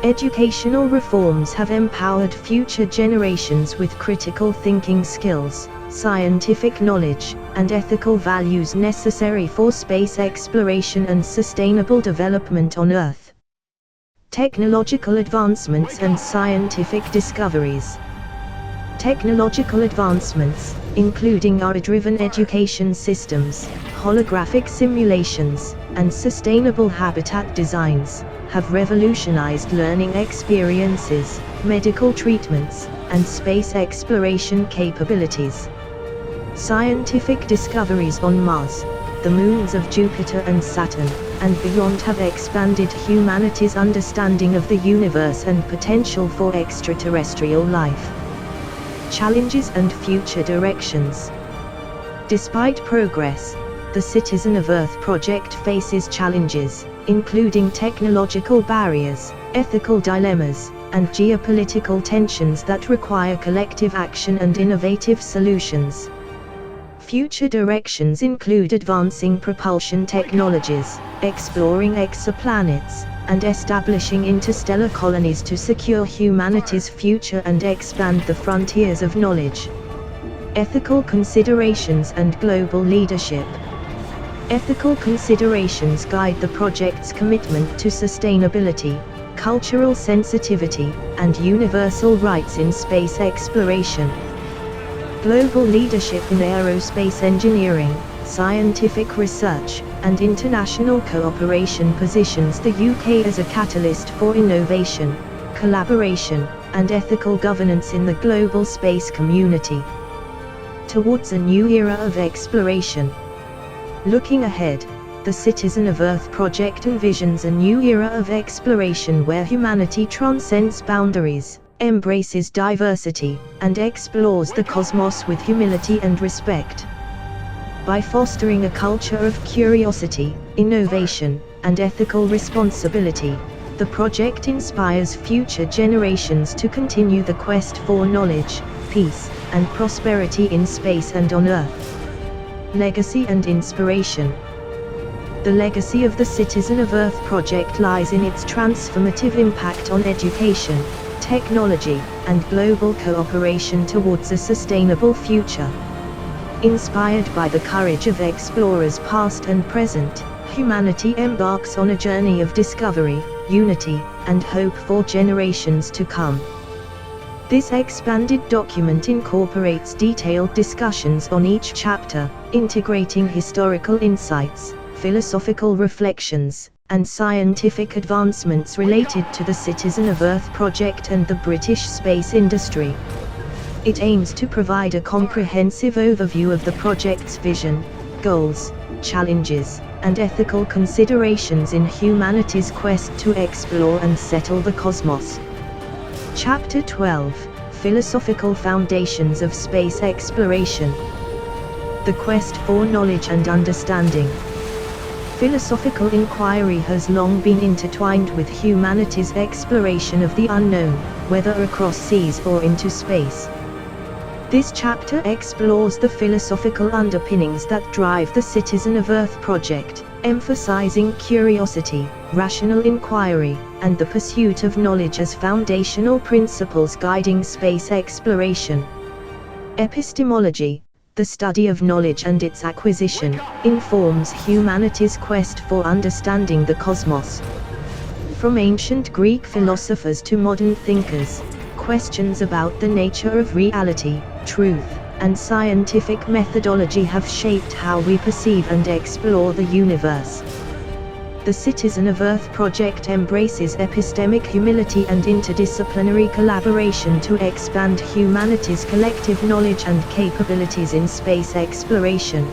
Educational reforms have empowered future generations with critical thinking skills, scientific knowledge, and ethical values necessary for space exploration and sustainable development on Earth. Technological advancements and scientific discoveries. Technological advancements, including AI-driven education systems, holographic simulations, and sustainable habitat designs, have revolutionized learning experiences, medical treatments, and space exploration capabilities. Scientific discoveries on Mars, the moons of Jupiter and Saturn, and beyond have expanded humanity's understanding of the universe and potential for extraterrestrial life. Challenges and future directions. Despite progress, the Citizen of Earth project faces challenges, including technological barriers, ethical dilemmas, and geopolitical tensions that require collective action and innovative solutions. Future directions include advancing propulsion technologies, exploring exoplanets, and establishing interstellar colonies to secure humanity's future and expand the frontiers of knowledge. Ethical considerations and global leadership. Ethical considerations guide the project's commitment to sustainability, cultural sensitivity, and universal rights in space exploration. Global leadership in aerospace engineering, scientific research, and international cooperation positions the UK as a catalyst for innovation, collaboration, and ethical governance in the global space community. Towards a new era of exploration. Looking ahead, the Citizen of Earth project envisions a new era of exploration where humanity transcends boundaries, embraces diversity, and explores the cosmos with humility and respect. By fostering a culture of curiosity, innovation, and ethical responsibility, the project inspires future generations to continue the quest for knowledge, peace, and prosperity in space and on Earth. Legacy and inspiration. The legacy of the Citizen of Earth project lies in its transformative impact on education, technology, and global cooperation towards a sustainable future. Inspired by the courage of explorers past and present, humanity embarks on a journey of discovery, unity, and hope for generations to come. This expanded document incorporates detailed discussions on each chapter, integrating historical insights, philosophical reflections, and scientific advancements related to the Citizen of Earth project and the British space industry. It aims to provide a comprehensive overview of the project's vision, goals, challenges, and ethical considerations in humanity's quest to explore and settle the cosmos. Chapter 12: Philosophical Foundations of Space Exploration. The Quest for Knowledge and Understanding. Philosophical inquiry has long been intertwined with humanity's exploration of the unknown, whether across seas or into space. This chapter explores the philosophical underpinnings that drive the Citizen of Earth project, emphasizing curiosity, rational inquiry, and the pursuit of knowledge as foundational principles guiding space exploration. Epistemology, the study of knowledge and its acquisition, informs humanity's quest for understanding the cosmos. From ancient Greek philosophers to modern thinkers, questions about the nature of reality, truth, and scientific methodology have shaped how we perceive and explore the universe. The Citizen of Earth project embraces epistemic humility and interdisciplinary collaboration to expand humanity's collective knowledge and capabilities in space exploration.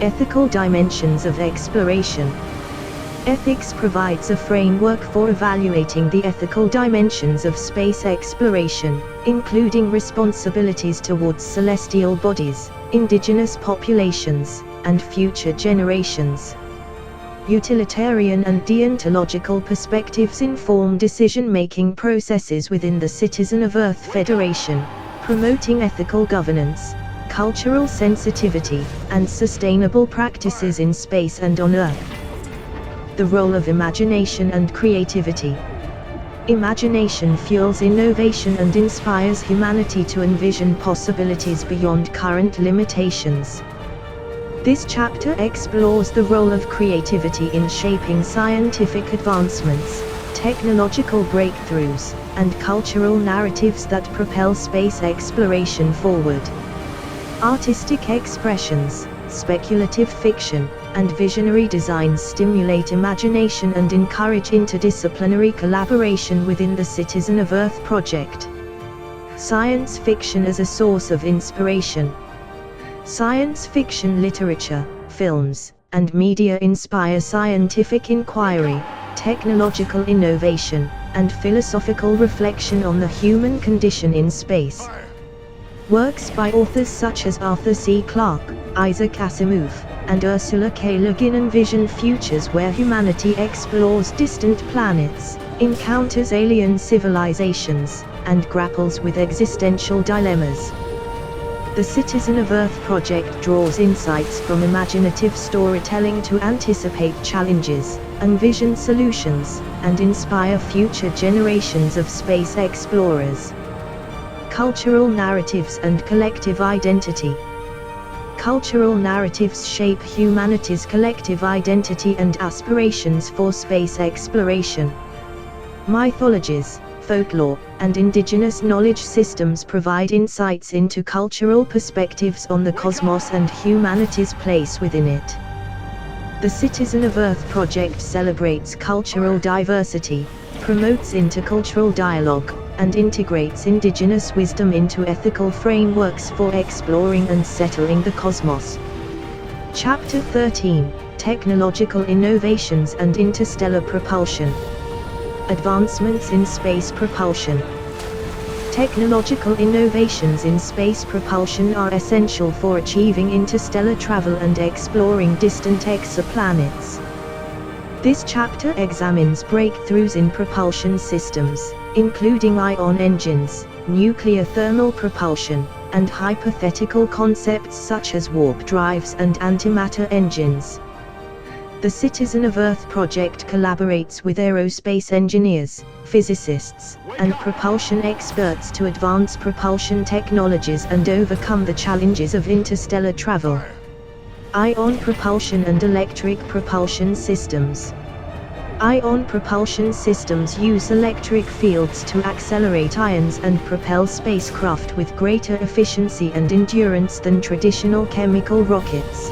Ethical dimensions of exploration. Ethics provides a framework for evaluating the ethical dimensions of space exploration, including responsibilities towards celestial bodies, indigenous populations, and future generations. Utilitarian and deontological perspectives inform decision-making processes within the Citizen of Earth Federation, promoting ethical governance, cultural sensitivity, and sustainable practices in space and on Earth. The role of imagination and creativity. Imagination fuels innovation and inspires humanity to envision possibilities beyond current limitations. This chapter explores the role of creativity in shaping scientific advancements, technological breakthroughs, and cultural narratives that propel space exploration forward. Artistic expressions, speculative fiction, and visionary designs stimulate imagination and encourage interdisciplinary collaboration within the Citizen of Earth project. Science fiction as a source of inspiration. Science fiction literature, films, and media inspire scientific inquiry, technological innovation, and philosophical reflection on the human condition in space. Works by authors such as Arthur C. Clarke, Isaac Asimov, and Ursula K. Le Guin envision futures where humanity explores distant planets, encounters alien civilizations, and grapples with existential dilemmas. The Citizen of Earth project draws insights from imaginative storytelling to anticipate challenges, envision solutions, and inspire future generations of space explorers. Cultural narratives and collective identity. Cultural narratives shape humanity's collective identity and aspirations for space exploration. Mythologies, folklore, and indigenous knowledge systems provide insights into cultural perspectives on the cosmos and humanity's place within it. The Citizen of Earth project celebrates cultural diversity, promotes intercultural dialogue, and integrates indigenous wisdom into ethical frameworks for exploring and settling the cosmos. Chapter 13: Technological Innovations and Interstellar Propulsion. Advancements in space propulsion. Technological innovations in space propulsion are essential for achieving interstellar travel and exploring distant exoplanets. This chapter examines breakthroughs in propulsion systems, including ion engines, nuclear thermal propulsion, and hypothetical concepts such as warp drives and antimatter engines. The Citizen of Earth project collaborates with aerospace engineers, physicists, and propulsion experts to advance propulsion technologies and overcome the challenges of interstellar travel. Ion propulsion and electric propulsion systems. Ion propulsion systems use electric fields to accelerate ions and propel spacecraft with greater efficiency and endurance than traditional chemical rockets.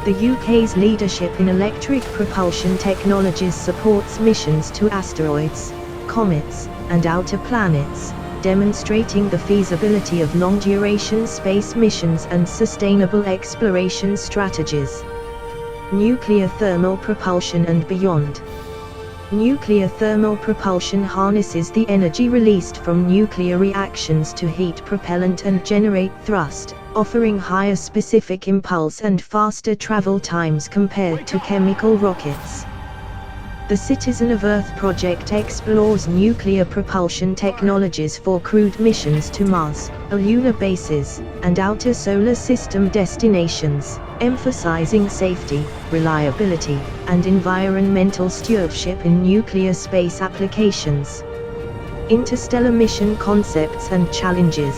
The UK's leadership in electric propulsion technologies supports missions to asteroids, comets, and outer planets, demonstrating the feasibility of long-duration space missions and sustainable exploration strategies. Nuclear thermal propulsion and beyond. Nuclear thermal propulsion harnesses the energy released from nuclear reactions to heat propellant and generate thrust, offering higher specific impulse and faster travel times compared to chemical rockets. The Citizen of Earth project explores nuclear propulsion technologies for crewed missions to Mars, lunar bases, and outer solar system destinations, emphasizing safety, reliability, and environmental stewardship in nuclear space applications. Interstellar mission concepts and challenges.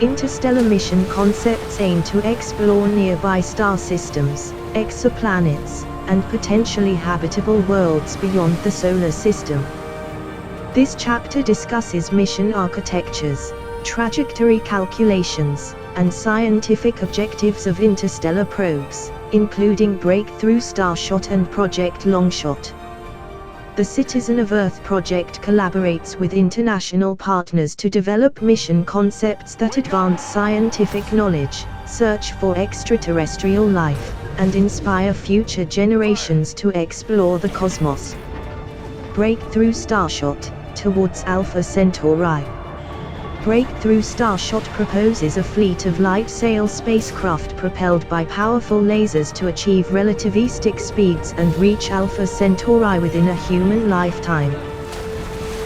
Interstellar mission concepts aim to explore nearby star systems, exoplanets, and potentially habitable worlds beyond the solar system. This chapter discusses mission architectures, trajectory calculations, and scientific objectives of interstellar probes, including Breakthrough Starshot and Project Longshot. The Citizen of Earth project collaborates with international partners to develop mission concepts that advance scientific knowledge, search for extraterrestrial life, and inspire future generations to explore the cosmos. Breakthrough Starshot, towards Alpha Centauri. Breakthrough Starshot proposes a fleet of light-sail spacecraft propelled by powerful lasers to achieve relativistic speeds and reach Alpha Centauri within a human lifetime.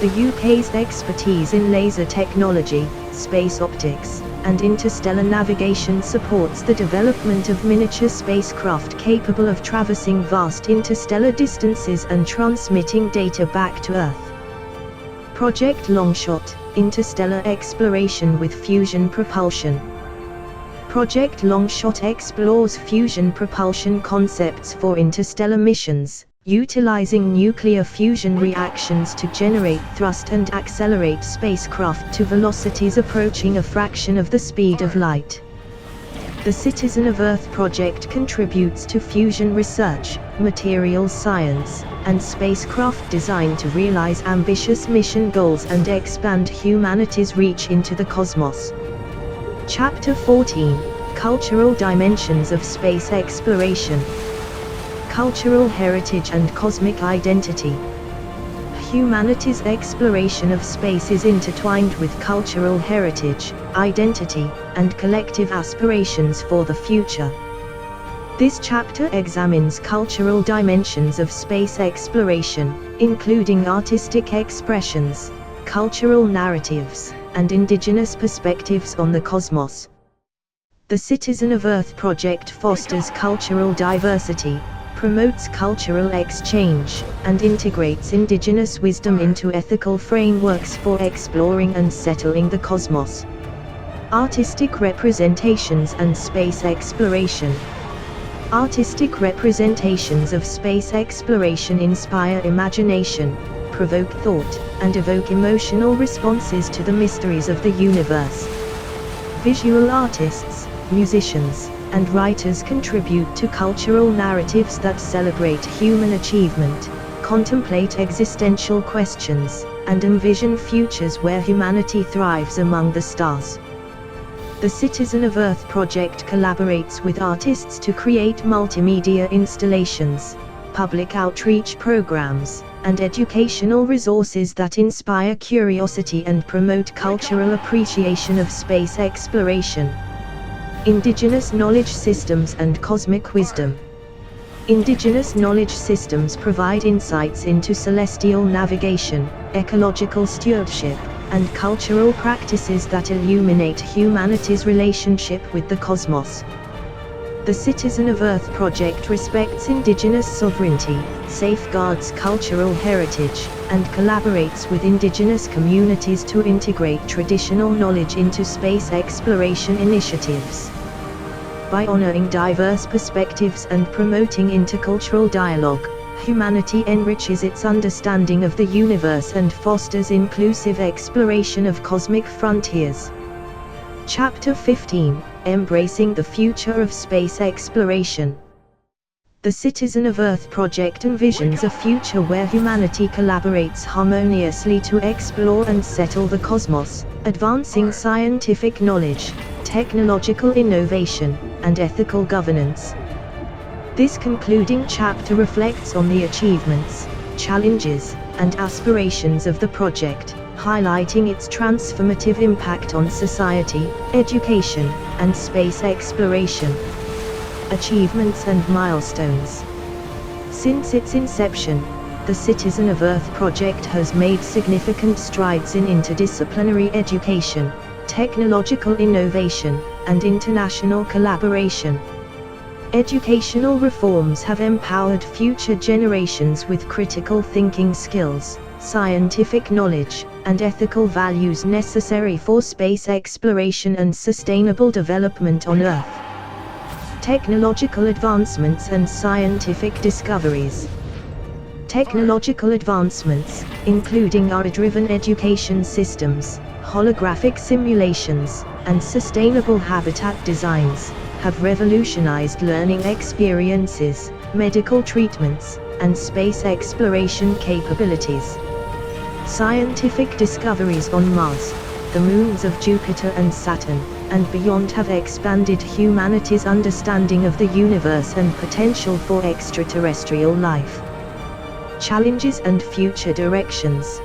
The UK's expertise in laser technology, space optics, and interstellar navigation supports the development of miniature spacecraft capable of traversing vast interstellar distances and transmitting data back to Earth. Project Longshot, interstellar exploration with fusion propulsion. Project Longshot explores fusion propulsion concepts for interstellar missions, utilizing nuclear fusion reactions to generate thrust and accelerate spacecraft to velocities approaching a fraction of the speed of light. The Citizen of Earth project contributes to fusion research, materials science, and spacecraft design to realize ambitious mission goals and expand humanity's reach into the cosmos. Chapter 14: Cultural Dimensions of Space Exploration. Cultural heritage and cosmic identity. Humanity's exploration of space is intertwined with cultural heritage, identity, and collective aspirations for the future. This chapter examines cultural dimensions of space exploration, including artistic expressions, cultural narratives, and indigenous perspectives on the cosmos. The Citizen of Earth project fosters cultural diversity, promotes cultural exchange, and integrates indigenous wisdom into ethical frameworks for exploring and settling the cosmos. Artistic representations and space exploration. Artistic representations of space exploration inspire imagination, provoke thought, and evoke emotional responses to the mysteries of the universe. Visual artists, musicians, and writers contribute to cultural narratives that celebrate human achievement, contemplate existential questions, and envision futures where humanity thrives among the stars. The Citizen of Earth project collaborates with artists to create multimedia installations, public outreach programs, and educational resources that inspire curiosity and promote cultural appreciation of space exploration. Indigenous knowledge systems and cosmic wisdom. Indigenous knowledge systems provide insights into celestial navigation, ecological stewardship, and cultural practices that illuminate humanity's relationship with the cosmos. The Citizen of Earth project respects indigenous sovereignty, safeguards cultural heritage, and collaborates with indigenous communities to integrate traditional knowledge into space exploration initiatives. By honoring diverse perspectives and promoting intercultural dialogue, humanity enriches its understanding of the universe and fosters inclusive exploration of cosmic frontiers. Chapter 15: Embracing the Future of Space Exploration. The Citizen of Earth project envisions a future where humanity collaborates harmoniously to explore and settle the cosmos, advancing scientific knowledge, technological innovation, and ethical governance. This concluding chapter reflects on the achievements, challenges, and aspirations of the project, highlighting its transformative impact on society, education, and space exploration. Achievements and milestones. Since its inception, the Citizen of Earth project has made significant strides in interdisciplinary education, technological innovation, and international collaboration. Educational reforms have empowered future generations with critical thinking skills, scientific knowledge, and ethical values necessary for space exploration and sustainable development on Earth. Technological advancements and scientific discoveries. Technological advancements, including AI-driven education systems, holographic simulations, and sustainable habitat designs, have revolutionized learning experiences, medical treatments, and space exploration capabilities. Scientific discoveries on Mars, the moons of Jupiter and Saturn, and beyond have expanded humanity's understanding of the universe and potential for extraterrestrial life. Challenges and future directions.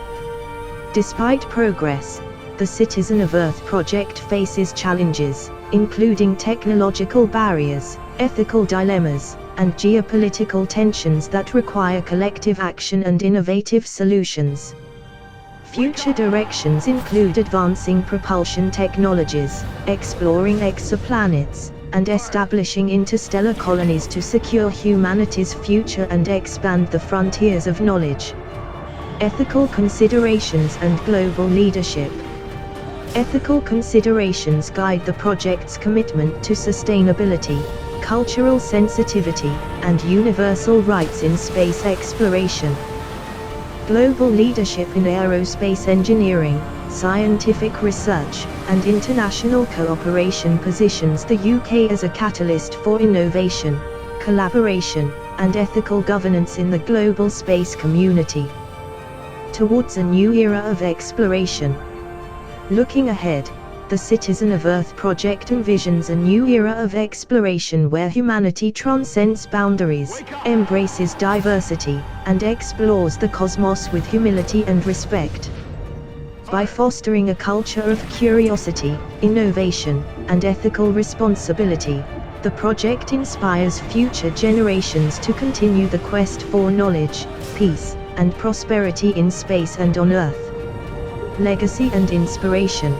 Despite progress, the Citizen of Earth project faces challenges, including technological barriers, ethical dilemmas, and geopolitical tensions that require collective action and innovative solutions. Future directions include advancing propulsion technologies, exploring exoplanets, and establishing interstellar colonies to secure humanity's future and expand the frontiers of knowledge. Ethical considerations and global leadership. Ethical considerations guide the project's commitment to sustainability, cultural sensitivity, and universal rights in space exploration. Global leadership in aerospace engineering, scientific research, and international cooperation positions the UK as a catalyst for innovation, collaboration, and ethical governance in the global space community. Towards a new era of exploration. Looking ahead, the Citizen of Earth project envisions a new era of exploration where humanity transcends boundaries, embraces diversity, and explores the cosmos with humility and respect. By fostering a culture of curiosity, innovation, and ethical responsibility, the project inspires future generations to continue the quest for knowledge, peace, and prosperity in space and on Earth. Legacy and inspiration.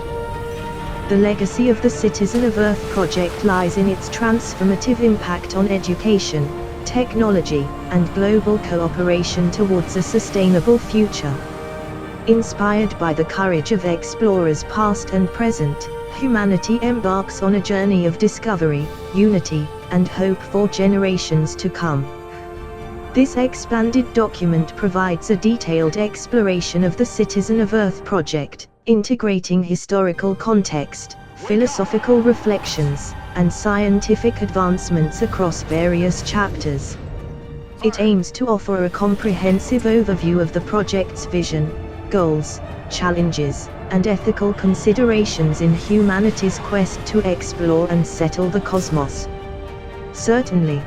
The legacy of the Citizen of Earth project lies in its transformative impact on education, technology, and global cooperation towards a sustainable future. Inspired by the courage of explorers past and present, humanity embarks on a journey of discovery, unity, and hope for generations to come. This expanded document provides a detailed exploration of the Citizen of Earth project, integrating historical context, philosophical reflections, and scientific advancements across various chapters. It aims to offer a comprehensive overview of the project's vision, goals, challenges, and ethical considerations in humanity's quest to explore and settle the cosmos. Certainly.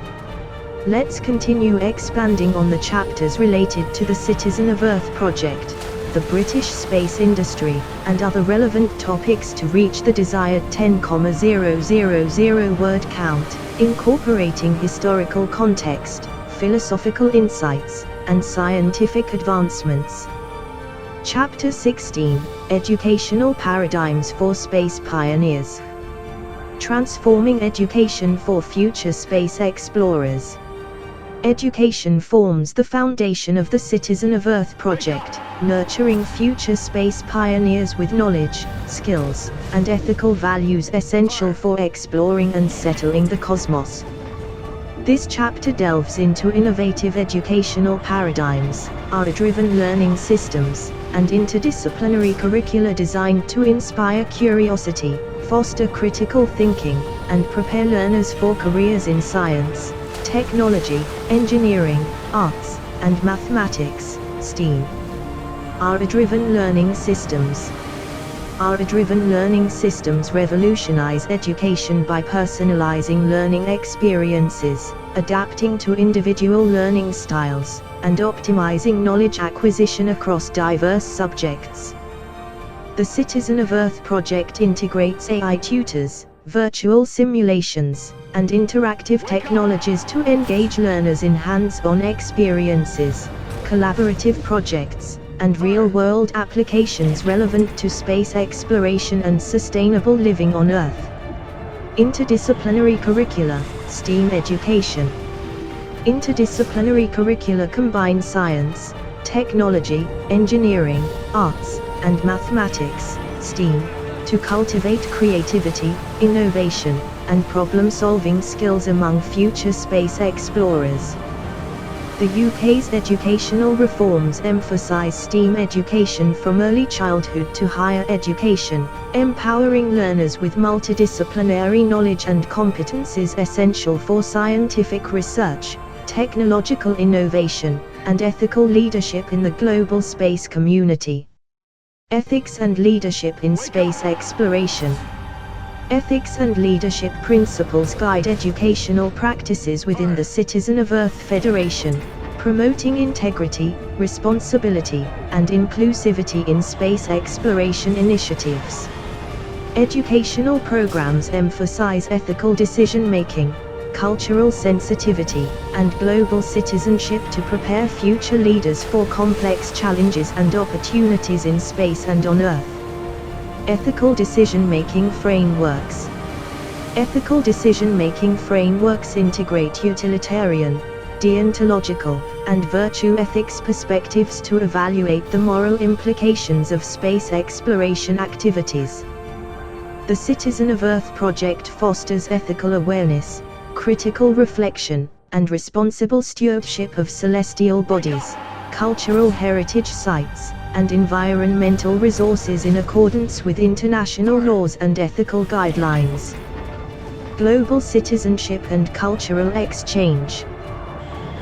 Let's continue expanding on the chapters related to the Citizen of Earth project, the British space industry, and other relevant topics to reach the desired 10,000 word count, incorporating historical context, philosophical insights, and scientific advancements. Chapter 16, Educational Paradigms for Space Pioneers. Transforming education for future space explorers. Education forms the foundation of the Citizen of Earth project, nurturing future space pioneers with knowledge, skills, and ethical values essential for exploring and settling the cosmos. This chapter delves into innovative educational paradigms, AI-driven learning systems, and interdisciplinary curricula designed to inspire curiosity, foster critical thinking, and prepare learners for careers in science, technology, engineering, arts, and mathematics, STEAM. AI-driven learning systems. AI-driven learning systems revolutionize education by personalizing learning experiences, adapting to individual learning styles, and optimizing knowledge acquisition across diverse subjects. The Citizen of Earth project integrates AI tutors, virtual simulations, and interactive technologies to engage learners in hands-on experiences, collaborative projects, and real-world applications relevant to space exploration and sustainable living on Earth. Interdisciplinary curricula, STEAM education. Interdisciplinary curricula combine science, technology, engineering, arts, and mathematics, STEAM, to cultivate creativity, innovation, and problem-solving skills among future space explorers. The UK's educational reforms emphasise STEAM education from early childhood to higher education, empowering learners with multidisciplinary knowledge and competencies essential for scientific research, technological innovation, and ethical leadership in the global space community. Ethics and leadership in space exploration. Ethics and leadership principles guide educational practices within the Citizen of Earth Federation, promoting integrity, responsibility, and inclusivity in space exploration initiatives. Educational programs emphasize ethical decision-making, cultural sensitivity, and global citizenship to prepare future leaders for complex challenges and opportunities in space and on Earth. Ethical decision-making frameworks. Ethical decision-making frameworks integrate utilitarian, deontological, and virtue ethics perspectives to evaluate the moral implications of space exploration activities. The Citizen of Earth project fosters ethical awareness, critical reflection, and responsible stewardship of celestial bodies, cultural heritage sites, and environmental resources in accordance with international laws and ethical guidelines. Global citizenship and cultural exchange.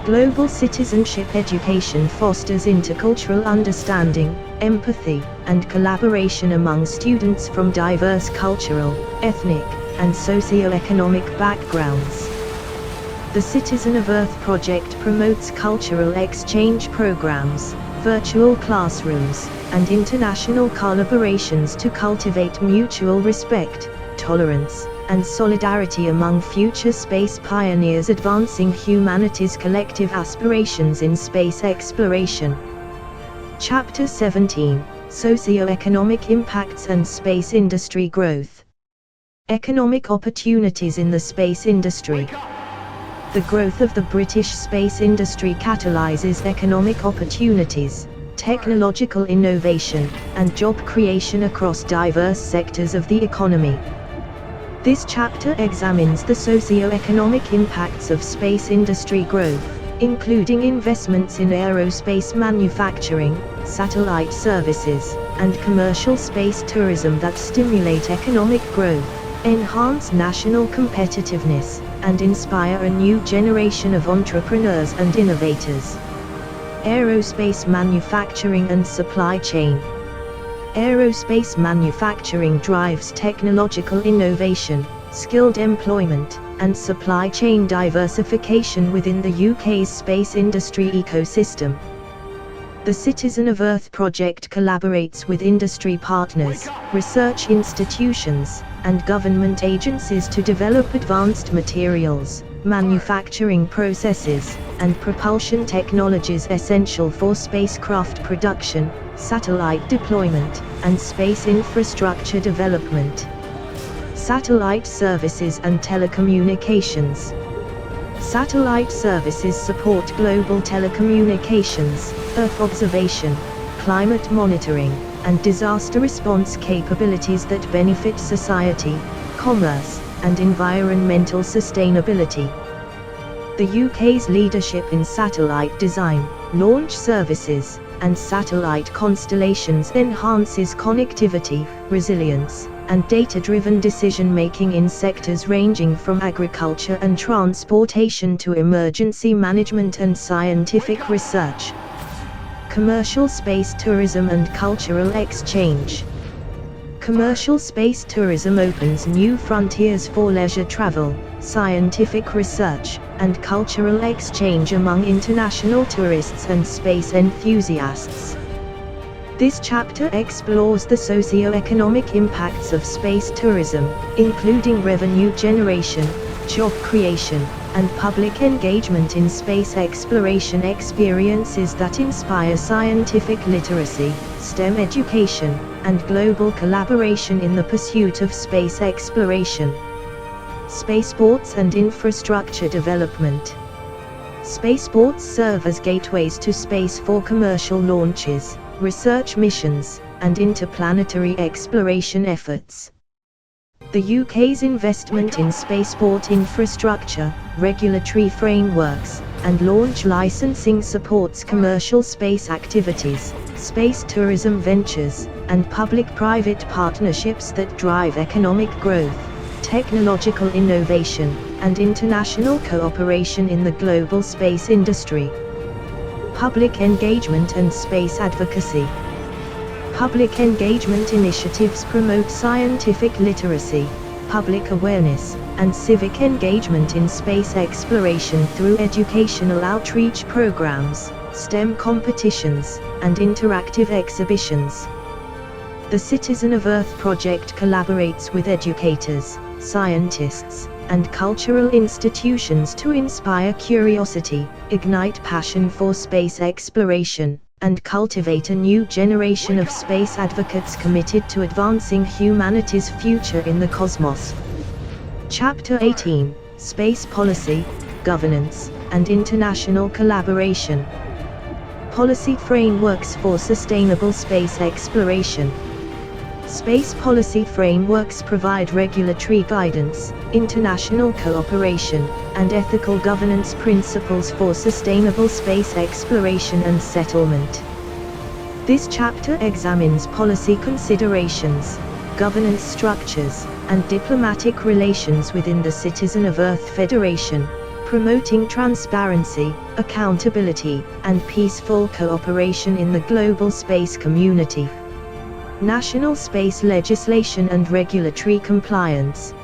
Global citizenship education fosters intercultural understanding, empathy, and collaboration among students from diverse cultural, ethnic, and socio-economic backgrounds. The Citizen of Earth project promotes cultural exchange programs, virtual classrooms, and international collaborations to cultivate mutual respect, tolerance, and solidarity among future space pioneers advancing humanity's collective aspirations in space exploration. Chapter 17, Socio-economic Impacts and Space Industry Growth. Economic opportunities in the space industry. The growth of the British space industry catalyzes economic opportunities, technological innovation, and job creation across diverse sectors of the economy. This chapter examines the socio-economic impacts of space industry growth, including investments in aerospace manufacturing, satellite services, and commercial space tourism that stimulate economic growth, enhance national competitiveness, and inspire a new generation of entrepreneurs and innovators. Aerospace manufacturing and supply chain. Aerospace manufacturing drives technological innovation, skilled employment, and supply chain diversification within the UK's space industry ecosystem. The Citizen of Earth project collaborates with industry partners, research institutions, and government agencies to develop advanced materials, manufacturing processes, and propulsion technologies essential for spacecraft production, satellite deployment, and space infrastructure development. Satellite services and telecommunications. Satellite services support global telecommunications, Earth observation, climate monitoring, and disaster response capabilities that benefit society, commerce, and environmental sustainability. The UK's leadership in satellite design, launch services, and satellite constellations enhances connectivity, resilience, and data-driven decision-making in sectors ranging from agriculture and transportation to emergency management and scientific research. Commercial space tourism and cultural exchange. Commercial space tourism opens new frontiers for leisure travel, scientific research, and cultural exchange among international tourists and space enthusiasts. This chapter explores the socio-economic impacts of space tourism, including revenue generation, job creation, and public engagement in space exploration experiences that inspire scientific literacy, STEM education, and global collaboration in the pursuit of space exploration. Spaceports and infrastructure development. Spaceports serve as gateways to space for commercial launches, research missions, and interplanetary exploration efforts. The UK's investment in spaceport infrastructure, regulatory frameworks, and launch licensing supports commercial space activities, space tourism ventures, and public-private partnerships that drive economic growth, technological innovation, and international cooperation in the global space industry. Public engagement and space advocacy. Public engagement initiatives promote scientific literacy, public awareness, and civic engagement in space exploration through educational outreach programs, STEM competitions, and interactive exhibitions. The Citizen of Earth project collaborates with educators, scientists, and cultural institutions to inspire curiosity, ignite passion for space exploration, and cultivate a new generation of space advocates committed to advancing humanity's future in the cosmos. Chapter 18: Space Policy, Governance, and International Collaboration. Policy frameworks for sustainable space exploration. Space policy frameworks provide regulatory guidance, international cooperation, and ethical governance principles for sustainable space exploration and settlement. This chapter examines policy considerations, governance structures, and diplomatic relations within the Citizen of Earth Federation, promoting transparency, accountability, and peaceful cooperation in the global space community. National space legislation and regulatory compliance.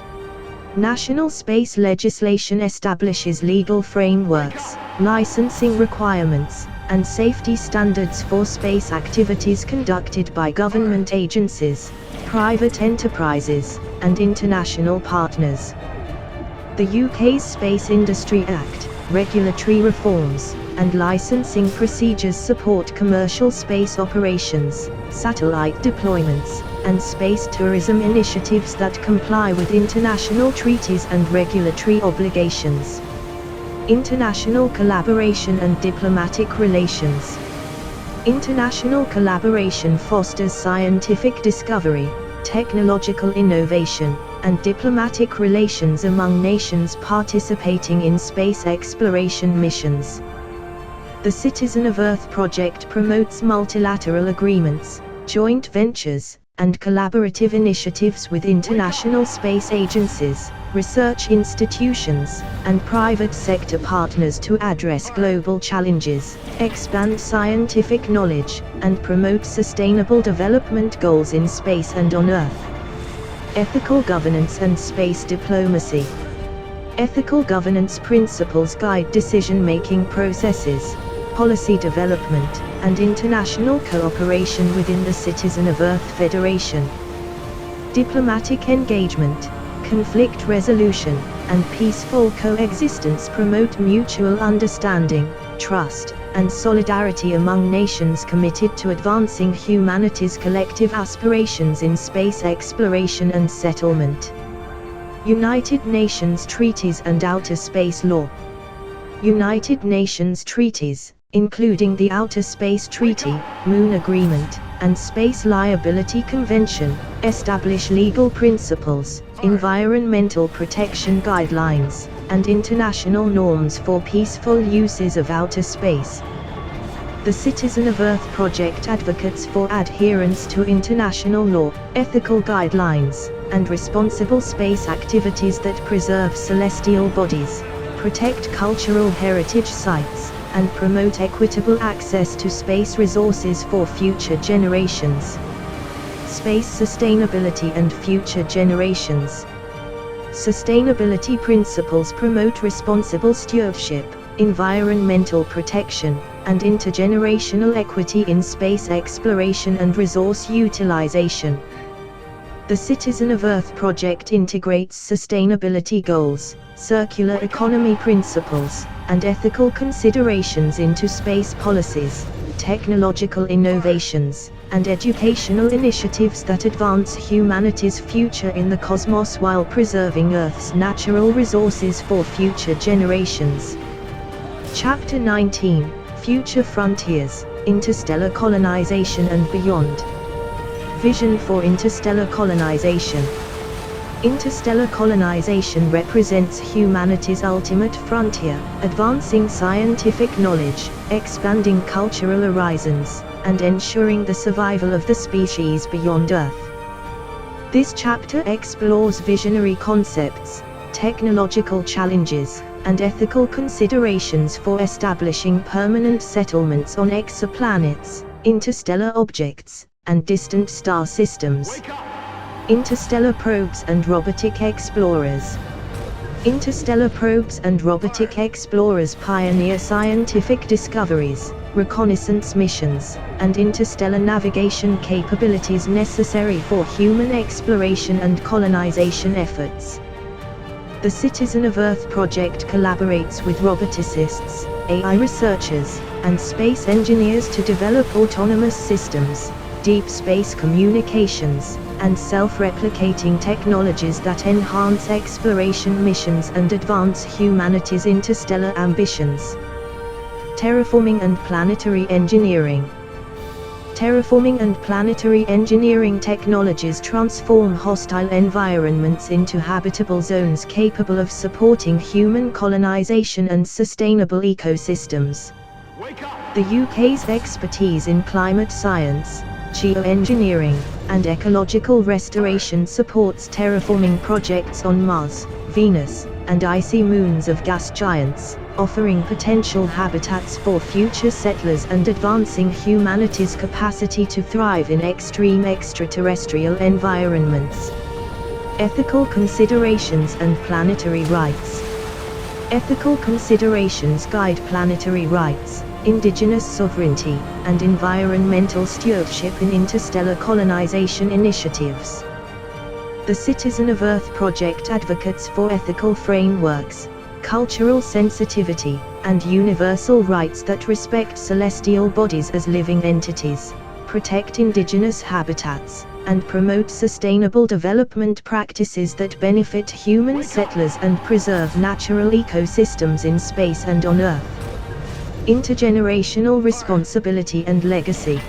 National space legislation establishes legal frameworks, licensing requirements, and safety standards for space activities conducted by government agencies, private enterprises, and international partners. The UK's Space Industry Act, regulatory reforms, and licensing procedures support commercial space operations, satellite deployments, and space tourism initiatives that comply with international treaties and regulatory obligations. International collaboration and diplomatic relations. International collaboration fosters scientific discovery, technological innovation, and diplomatic relations among nations participating in space exploration missions. The Citizen of Earth project promotes multilateral agreements, joint ventures, and collaborative initiatives with international space agencies, research institutions, and private sector partners to address global challenges, expand scientific knowledge, and promote sustainable development goals in space and on Earth. Ethical governance and space diplomacy. Ethical governance principles guide decision-making processes, policy development, and international cooperation within the Citizen of Earth Federation. Diplomatic engagement, conflict resolution, and peaceful coexistence promote mutual understanding, trust, and solidarity among nations committed to advancing humanity's collective aspirations in space exploration and settlement. United Nations treaties and outer space law. United Nations treaties, including the Outer Space Treaty, Moon Agreement, and Space Liability Convention, establish legal principles, environmental protection guidelines, and international norms for peaceful uses of outer space. The Citizen of Earth project advocates for adherence to international law, ethical guidelines, and responsible space activities that preserve celestial bodies, protect cultural heritage sites, and promote equitable access to space resources for future generations. Space sustainability and future generations. Sustainability principles promote responsible stewardship, environmental protection, and intergenerational equity in space exploration and resource utilization. The Citizen of Earth project integrates sustainability goals, circular economy principles, and ethical considerations into space policies, technological innovations, and educational initiatives that advance humanity's future in the cosmos while preserving Earth's natural resources for future generations. Chapter 19, Future Frontiers, Interstellar Colonization and Beyond. Vision for interstellar colonization. Interstellar colonization represents humanity's ultimate frontier, advancing scientific knowledge, expanding cultural horizons, and ensuring the survival of the species beyond Earth. This chapter explores visionary concepts, technological challenges, and ethical considerations for establishing permanent settlements on exoplanets, interstellar objects, and distant star systems. Interstellar probes and robotic explorers. Interstellar probes and robotic explorers pioneer scientific discoveries, reconnaissance missions, and interstellar navigation capabilities necessary for human exploration and colonization efforts. The Citizen of Earth project collaborates with roboticists, AI researchers, and space engineers to develop autonomous systems, deep space communications, and self-replicating technologies that enhance exploration missions and advance humanity's interstellar ambitions. Terraforming and planetary engineering. Terraforming and planetary engineering technologies transform hostile environments into habitable zones capable of supporting human colonization and sustainable ecosystems. The UK's expertise in climate science, geoengineering, and ecological restoration supports terraforming projects on Mars, Venus, and icy moons of gas giants, offering potential habitats for future settlers and advancing humanity's capacity to thrive in extreme extraterrestrial environments. Ethical considerations and planetary rights. Ethical considerations guide planetary rights, indigenous sovereignty, and environmental stewardship in interstellar colonization initiatives. The Citizen of Earth project advocates for ethical frameworks, cultural sensitivity, and universal rights that respect celestial bodies as living entities, protect indigenous habitats, and promote sustainable development practices that benefit human settlers and preserve natural ecosystems in space and on Earth. Intergenerational responsibility and legacy.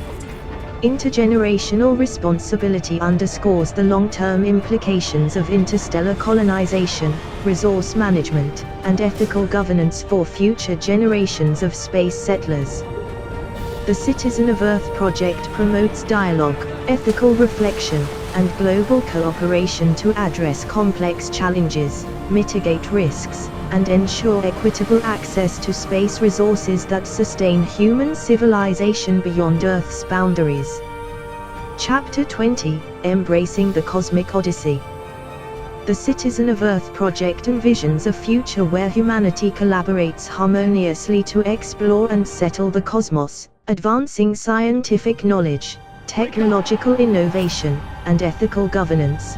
Intergenerational responsibility underscores the long-term implications of interstellar colonization, resource management, and ethical governance for future generations of space settlers. The Citizen of Earth project promotes dialogue, ethical reflection, and global cooperation to address complex challenges, mitigate risks, and ensure equitable access to space resources that sustain human civilization beyond Earth's boundaries. Chapter 20, Embracing the Cosmic Odyssey. The Citizen of Earth project envisions a future where humanity collaborates harmoniously to explore and settle the cosmos, advancing scientific knowledge, technological innovation, and ethical governance.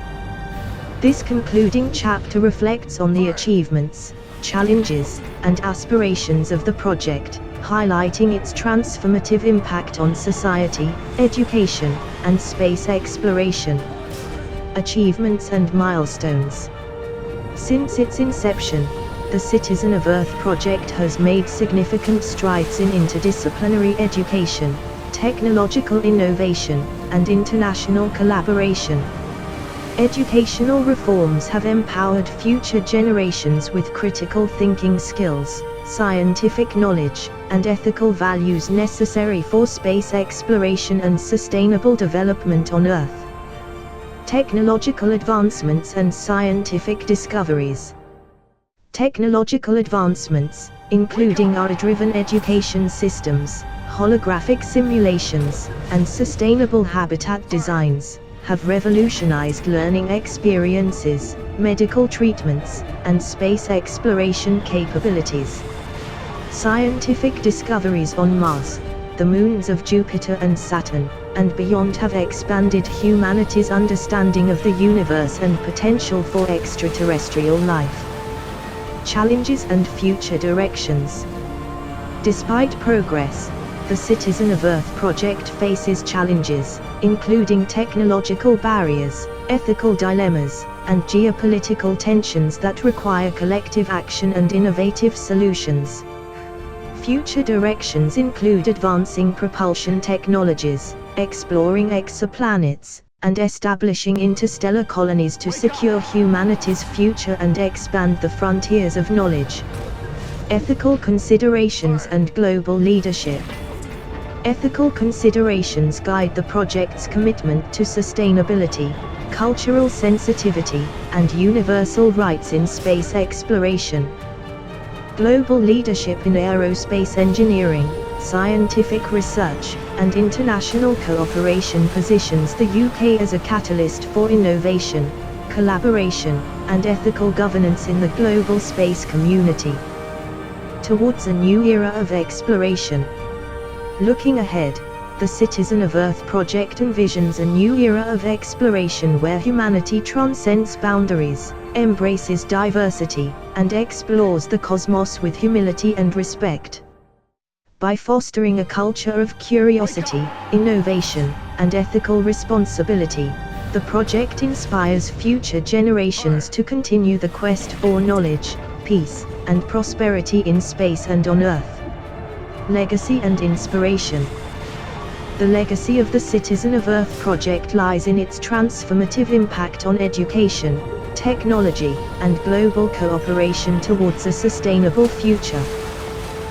This concluding chapter reflects on the achievements, challenges, and aspirations of the project, highlighting its transformative impact on society, education, and space exploration. Achievements and milestones. Since its inception, the Citizen of Earth project has made significant strides in interdisciplinary education, technological innovation, and international collaboration. Educational reforms have empowered future generations with critical thinking skills, scientific knowledge, and ethical values necessary for space exploration and sustainable development on Earth. Technological advancements and scientific discoveries. Technological advancements, including AI-driven education systems, holographic simulations, and sustainable habitat designs, have revolutionized learning experiences, medical treatments, and space exploration capabilities. Scientific discoveries on Mars, the moons of Jupiter and Saturn, and beyond have expanded humanity's understanding of the universe and potential for extraterrestrial life. Challenges and future directions. Despite progress, the Citizen of Earth project faces challenges, including technological barriers, ethical dilemmas, and geopolitical tensions that require collective action and innovative solutions. Future directions include advancing propulsion technologies, exploring exoplanets, and establishing interstellar colonies to secure humanity's future and expand the frontiers of knowledge. Ethical considerations and global leadership. Ethical considerations guide the project's commitment to sustainability, cultural sensitivity, and universal rights in space exploration. Global leadership in aerospace engineering, scientific research, and international cooperation positions the UK as a catalyst for innovation, collaboration, and ethical governance in the global space community. Towards a new era of exploration. Looking ahead, the Citizen of Earth project envisions a new era of exploration where humanity transcends boundaries, embraces diversity, and explores the cosmos with humility and respect. By fostering a culture of curiosity, innovation, and ethical responsibility, the project inspires future generations to continue the quest for knowledge, peace, and prosperity in space and on Earth. Legacy and inspiration. The legacy of the Citizen of Earth project lies in its transformative impact on education, technology, and global cooperation towards a sustainable future.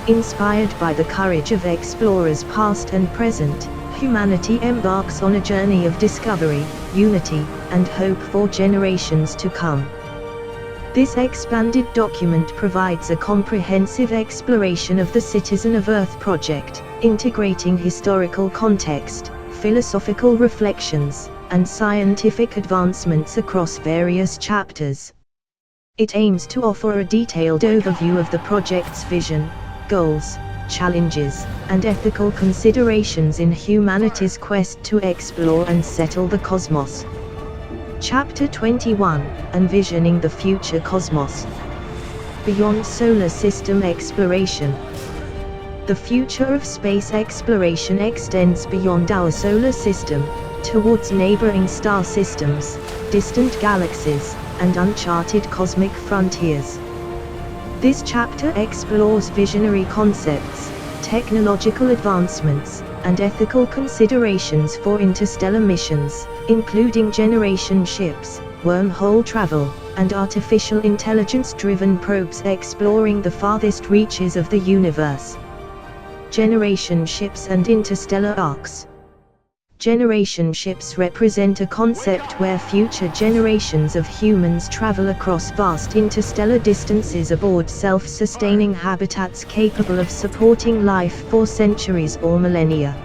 Inspired by the courage of explorers past and present, humanity embarks on a journey of discovery, unity, and hope for generations to come. This expanded document provides a comprehensive exploration of the Citizen of Earth project, integrating historical context, philosophical reflections, and scientific advancements across various chapters. It aims to offer a detailed overview of the project's vision, goals, challenges, and ethical considerations in humanity's quest to explore and settle the cosmos. Chapter 21, Envisioning the Future Cosmos. Beyond Solar System Exploration. The future of space exploration extends beyond our solar system, towards neighboring star systems, distant galaxies, and uncharted cosmic frontiers. This chapter explores visionary concepts, technological advancements, and ethical considerations for interstellar missions, including generation ships, wormhole travel, and artificial intelligence-driven probes exploring the farthest reaches of the universe. Generation ships and interstellar arcs. Generation ships represent a concept where future generations of humans travel across vast interstellar distances aboard self-sustaining habitats capable of supporting life for centuries or millennia.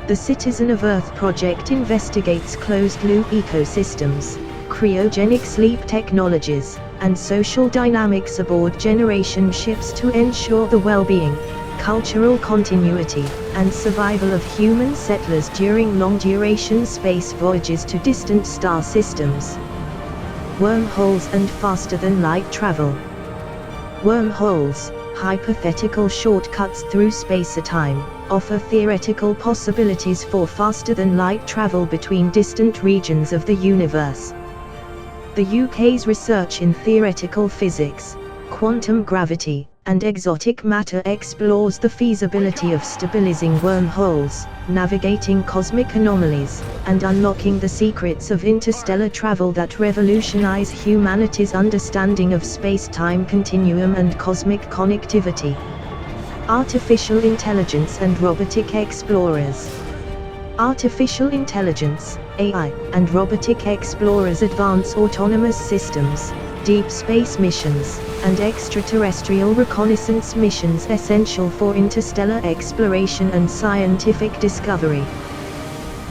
The Citizen of Earth project investigates closed-loop ecosystems, cryogenic sleep technologies, and social dynamics aboard generation ships to ensure the well-being, cultural continuity, and survival of human settlers during long-duration space voyages to distant star systems. Wormholes and faster-than-light travel. Wormholes, hypothetical shortcuts through space-time, offer theoretical possibilities for faster-than-light travel between distant regions of the universe. The UK's research in theoretical physics, quantum gravity, and exotic matter explores the feasibility of stabilizing wormholes, navigating cosmic anomalies, and unlocking the secrets of interstellar travel that revolutionize humanity's understanding of space-time continuum and cosmic connectivity. Artificial intelligence and robotic explorers. Artificial intelligence, AI, and robotic explorers advance autonomous systems, deep space missions, and extraterrestrial reconnaissance missions essential for interstellar exploration and scientific discovery.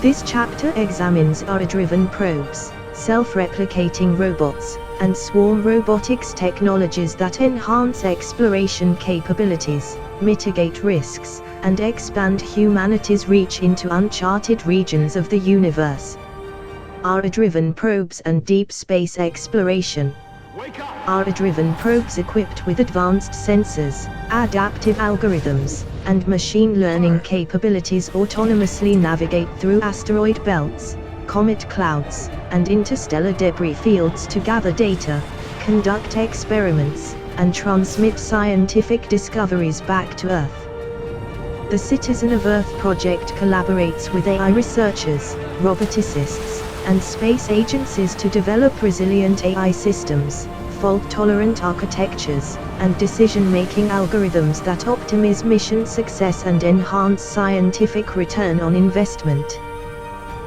This chapter examines AI-driven probes, self-replicating robots, and swarm robotics technologies that enhance exploration capabilities, mitigate risks, and expand humanity's reach into uncharted regions of the universe. AI-driven probes and deep space exploration. AI-driven probes equipped with advanced sensors, adaptive algorithms, and machine learning capabilities autonomously navigate through asteroid belts, comet clouds, and interstellar debris fields to gather data, conduct experiments, and transmit scientific discoveries back to Earth. The Citizen of Earth project collaborates with AI researchers, roboticists, and space agencies to develop resilient AI systems, fault-tolerant architectures, and decision-making algorithms that optimize mission success and enhance scientific return on investment.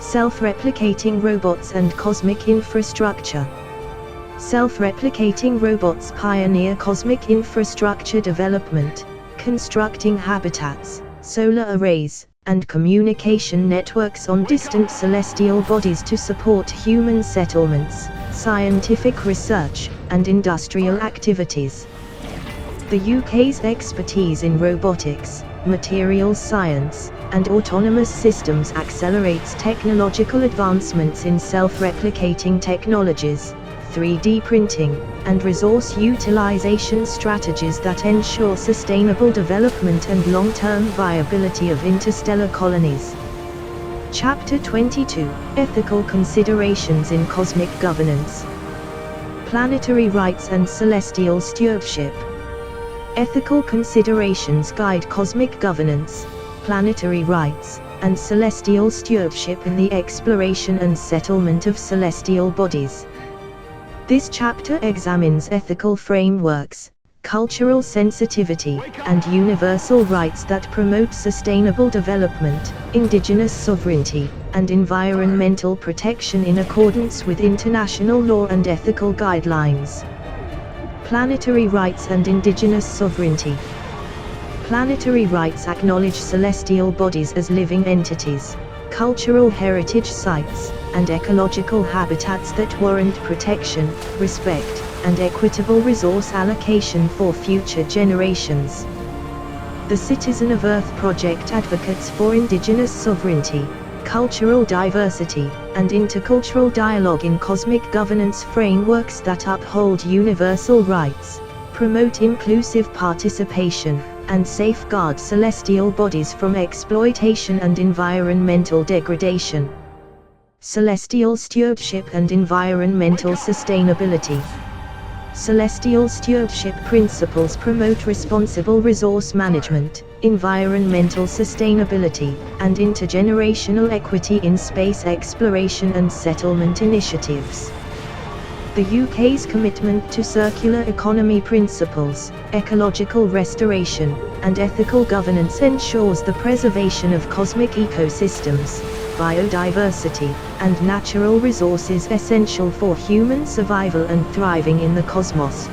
Self-replicating robots and cosmic infrastructure. Self-replicating robots pioneer cosmic infrastructure development, constructing habitats, solar arrays, and communication networks on distant celestial bodies to support human settlements, scientific research, and industrial activities. The UK's expertise in robotics, materials science, and autonomous systems accelerates technological advancements in self-replicating technologies, 3D printing, and resource utilization strategies that ensure sustainable development and long-term viability of interstellar colonies. Chapter 22, Ethical Considerations in Cosmic Governance. Planetary Rights and Celestial Stewardship. Ethical considerations guide cosmic governance, planetary rights, and celestial stewardship in the exploration and settlement of celestial bodies. This chapter examines ethical frameworks, cultural sensitivity, and universal rights that promote sustainable development, indigenous sovereignty, and environmental protection in accordance with international law and ethical guidelines. Planetary rights and indigenous sovereignty. Planetary rights acknowledge celestial bodies as living entities, cultural heritage sites, and ecological habitats that warrant protection, respect, and equitable resource allocation for future generations. The Citizen of Earth project advocates for indigenous sovereignty, cultural diversity, and intercultural dialogue in cosmic governance frameworks that uphold universal rights, promote inclusive participation, and safeguard celestial bodies from exploitation and environmental degradation. Celestial stewardship and environmental sustainability. Celestial stewardship principles promote responsible resource management, environmental sustainability, and intergenerational equity in space exploration and settlement initiatives. The UK's commitment to circular economy principles, ecological restoration, and ethical governance ensures the preservation of cosmic ecosystems, biodiversity, and natural resources essential for human survival and thriving in the cosmos.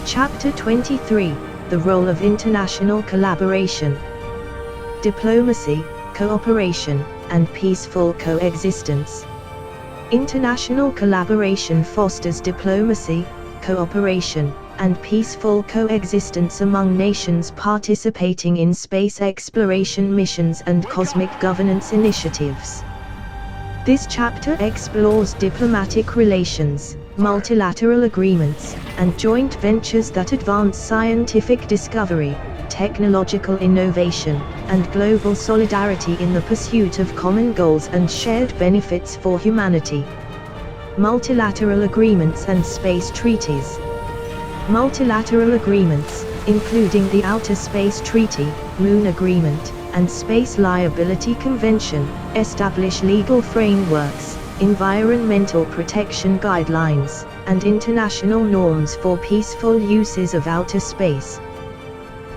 Chapter 23, The Role of International Collaboration. Diplomacy, cooperation, and peaceful coexistence. International collaboration fosters diplomacy, cooperation, and peaceful coexistence among nations participating in space exploration missions and cosmic governance initiatives. This chapter explores diplomatic relations, multilateral agreements, and joint ventures that advance scientific discovery, technological innovation, and global solidarity in the pursuit of common goals and shared benefits for humanity. Multilateral agreements and space treaties. Multilateral agreements, including the Outer Space Treaty, Moon Agreement, and Space Liability Convention, establish legal frameworks, environmental protection guidelines, and international norms for peaceful uses of outer space.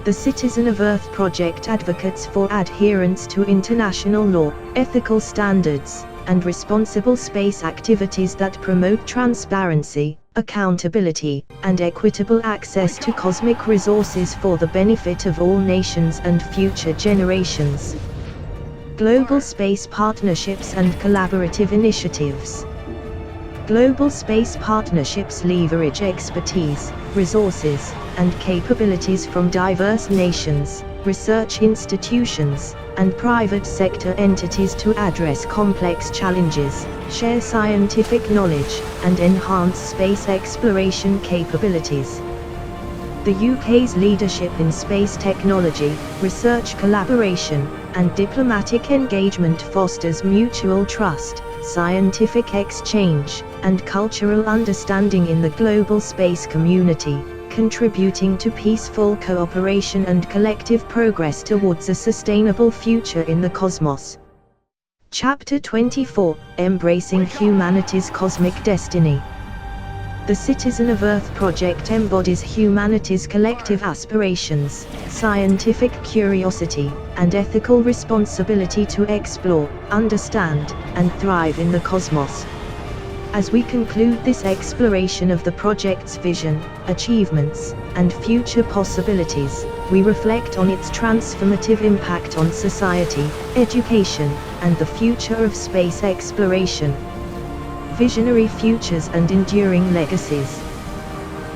The Citizen of Earth project advocates for adherence to international law, ethical standards, and responsible space activities that promote transparency, accountability, and equitable access to cosmic resources for the benefit of all nations and future generations. Global space partnerships and collaborative initiatives. Global space partnerships leverage expertise, resources, and capabilities from diverse nations, research institutions, and private sector entities to address complex challenges, share scientific knowledge, and enhance space exploration capabilities. The UK's leadership in space technology, research collaboration, and diplomatic engagement fosters mutual trust, scientific exchange, and cultural understanding in the global space community, contributing to peaceful cooperation and collective progress towards a sustainable future in the cosmos. Chapter 24: Embracing Humanity's Cosmic Destiny. The Citizen of Earth project embodies humanity's collective aspirations, scientific curiosity, and ethical responsibility to explore, understand, and thrive in the cosmos. As we conclude this exploration of the project's vision, achievements, and future possibilities, we reflect on its transformative impact on society, education, and the future of space exploration. Visionary futures and enduring legacies.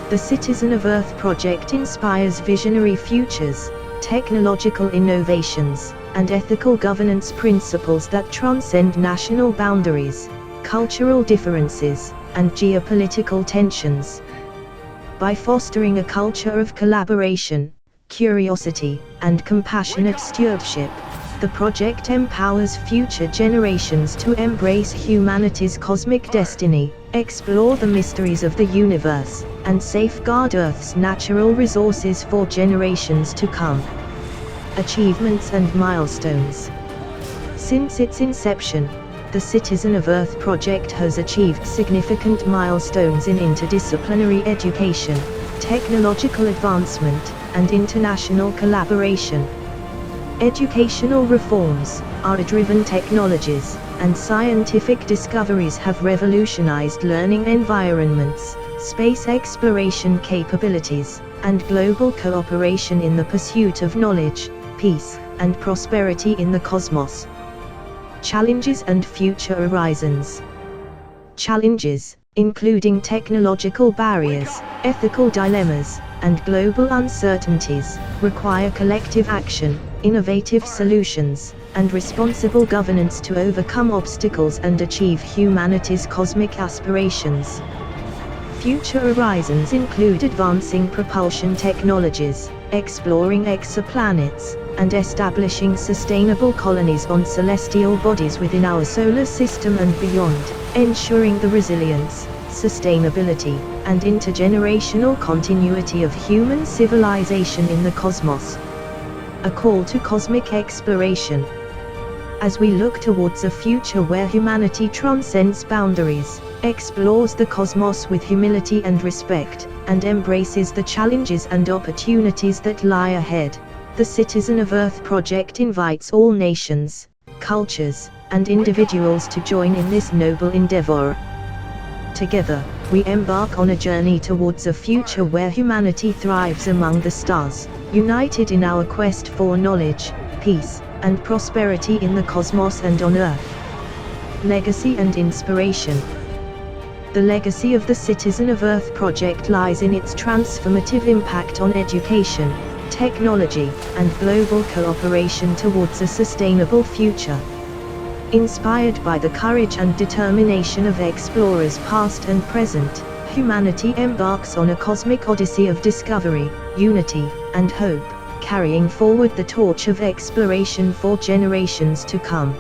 The Citizen of Earth project inspires visionary futures, technological innovations, and ethical governance principles that transcend national boundaries, cultural differences, and geopolitical tensions. By fostering a culture of collaboration, curiosity, and compassionate stewardship, the project empowers future generations to embrace humanity's cosmic destiny, explore the mysteries of the universe, and safeguard Earth's natural resources for generations to come. Achievements and milestones. Since its inception, the Citizen of Earth project has achieved significant milestones in interdisciplinary education, technological advancement, and international collaboration. Educational reforms, AI-driven technologies, and scientific discoveries have revolutionized learning environments, space exploration capabilities, and global cooperation in the pursuit of knowledge, peace, and prosperity in the cosmos. Challenges and future horizons. Challenges, including technological barriers, ethical dilemmas, and global uncertainties, require collective action, innovative solutions, and responsible governance to overcome obstacles and achieve humanity's cosmic aspirations. Future horizons include advancing propulsion technologies, exploring exoplanets, and establishing sustainable colonies on celestial bodies within our solar system and beyond, ensuring the resilience, sustainability, and intergenerational continuity of human civilization in the cosmos. A call to cosmic exploration. As we look towards a future where humanity transcends boundaries, explores the cosmos with humility and respect, and embraces the challenges and opportunities that lie ahead, the Citizen of Earth project invites all nations, cultures, and individuals to join in this noble endeavor. Together, we embark on a journey towards a future where humanity thrives among the stars, united in our quest for knowledge, peace, and prosperity in the cosmos and on Earth. Legacy and inspiration. The legacy of the Citizen of Earth project lies in its transformative impact on education, technology, and global cooperation towards a sustainable future. Inspired by the courage and determination of explorers past and present, humanity embarks on a cosmic odyssey of discovery, unity, and hope, carrying forward the torch of exploration for generations to come.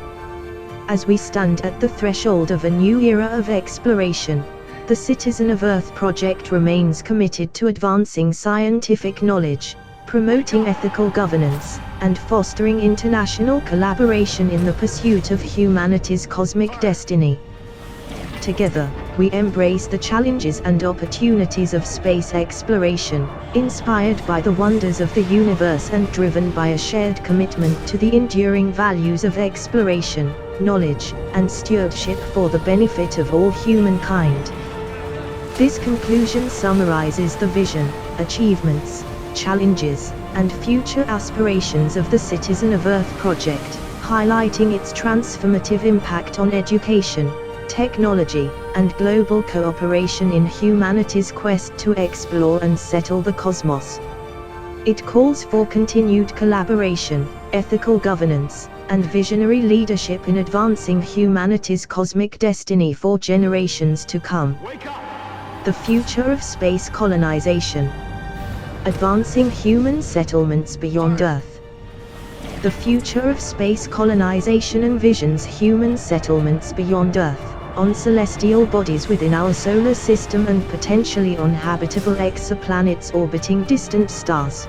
As we stand at the threshold of a new era of exploration, the Citizen of Earth project remains committed to advancing scientific knowledge, promoting ethical governance, and fostering international collaboration in the pursuit of humanity's cosmic destiny. Together, we embrace the challenges and opportunities of space exploration, inspired by the wonders of the universe and driven by a shared commitment to the enduring values of exploration, knowledge, and stewardship for the benefit of all humankind. This conclusion summarizes the vision, achievements, challenges, and future aspirations of the Citizen of Earth project, highlighting its transformative impact on education, technology, and global cooperation in humanity's quest to explore and settle the cosmos. It calls for continued collaboration, ethical governance, and visionary leadership in advancing humanity's cosmic destiny for generations to come. The future of space colonization. Advancing human settlements beyond Earth. The future of space colonization envisions human settlements beyond Earth, on celestial bodies within our solar system and potentially on habitable exoplanets orbiting distant stars.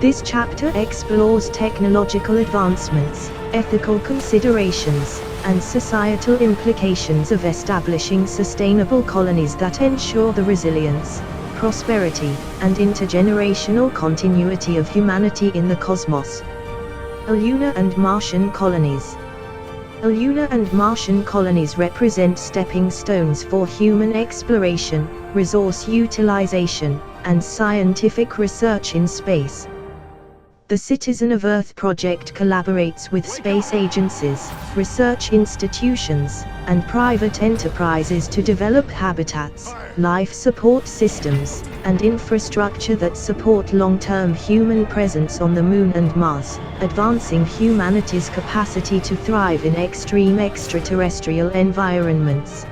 This chapter explores technological advancements, ethical considerations, and societal implications of establishing sustainable colonies that ensure the resilience, prosperity, and intergenerational continuity of humanity in the cosmos. Lunar and Martian colonies. Lunar and Martian colonies represent stepping stones for human exploration, resource utilization, and scientific research in space. The Citizen of Earth project collaborates with space agencies, research institutions, and private enterprises to develop habitats, life support systems, and infrastructure that support long-term human presence on the Moon and Mars, advancing humanity's capacity to thrive in extreme extraterrestrial environments.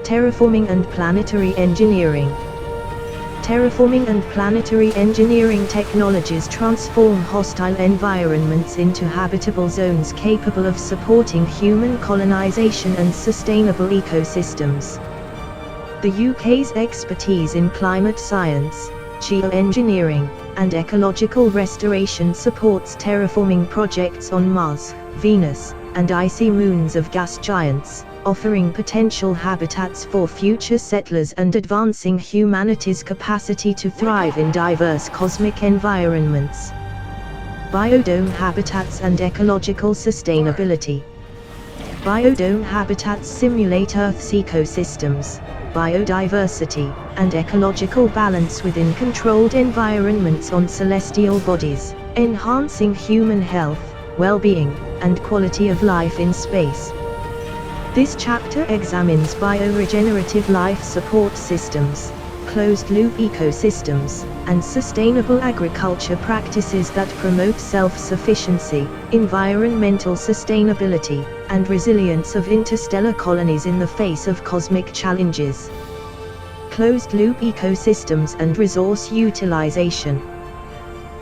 Terraforming and planetary engineering. Terraforming and planetary engineering technologies transform hostile environments into habitable zones capable of supporting human colonization and sustainable ecosystems. The UK's expertise in climate science, geoengineering, and ecological restoration supports terraforming projects on Mars, Venus, and icy moons of gas giants, offering potential habitats for future settlers and advancing humanity's capacity to thrive in diverse cosmic environments. Biodome habitats and ecological sustainability. Biodome habitats simulate Earth's ecosystems, biodiversity, and ecological balance within controlled environments on celestial bodies, enhancing human health, well-being, and quality of life in space. This chapter examines bioregenerative life support systems, closed-loop ecosystems, and sustainable agriculture practices that promote self-sufficiency, environmental sustainability, and resilience of interstellar colonies in the face of cosmic challenges. Closed-loop ecosystems and resource utilization.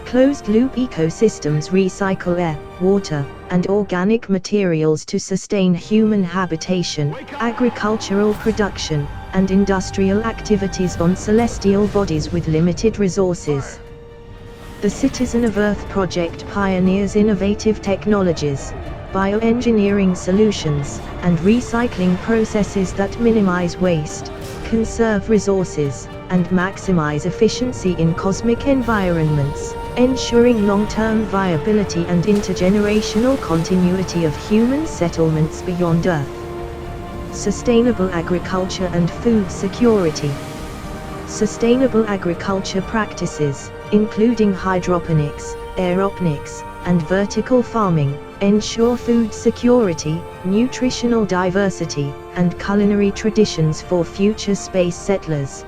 Closed-loop ecosystems recycle air, water, and organic materials to sustain human habitation, agricultural production, and industrial activities on celestial bodies with limited resources. The Citizen of Earth project pioneers innovative technologies, bioengineering solutions, and recycling processes that minimize waste, conserve resources, and maximize efficiency in cosmic environments, ensuring long-term viability and intergenerational continuity of human settlements beyond Earth. Sustainable agriculture and food security. Sustainable agriculture practices, including hydroponics, aeroponics, and vertical farming, ensure food security, nutritional diversity, and culinary traditions for future space settlers.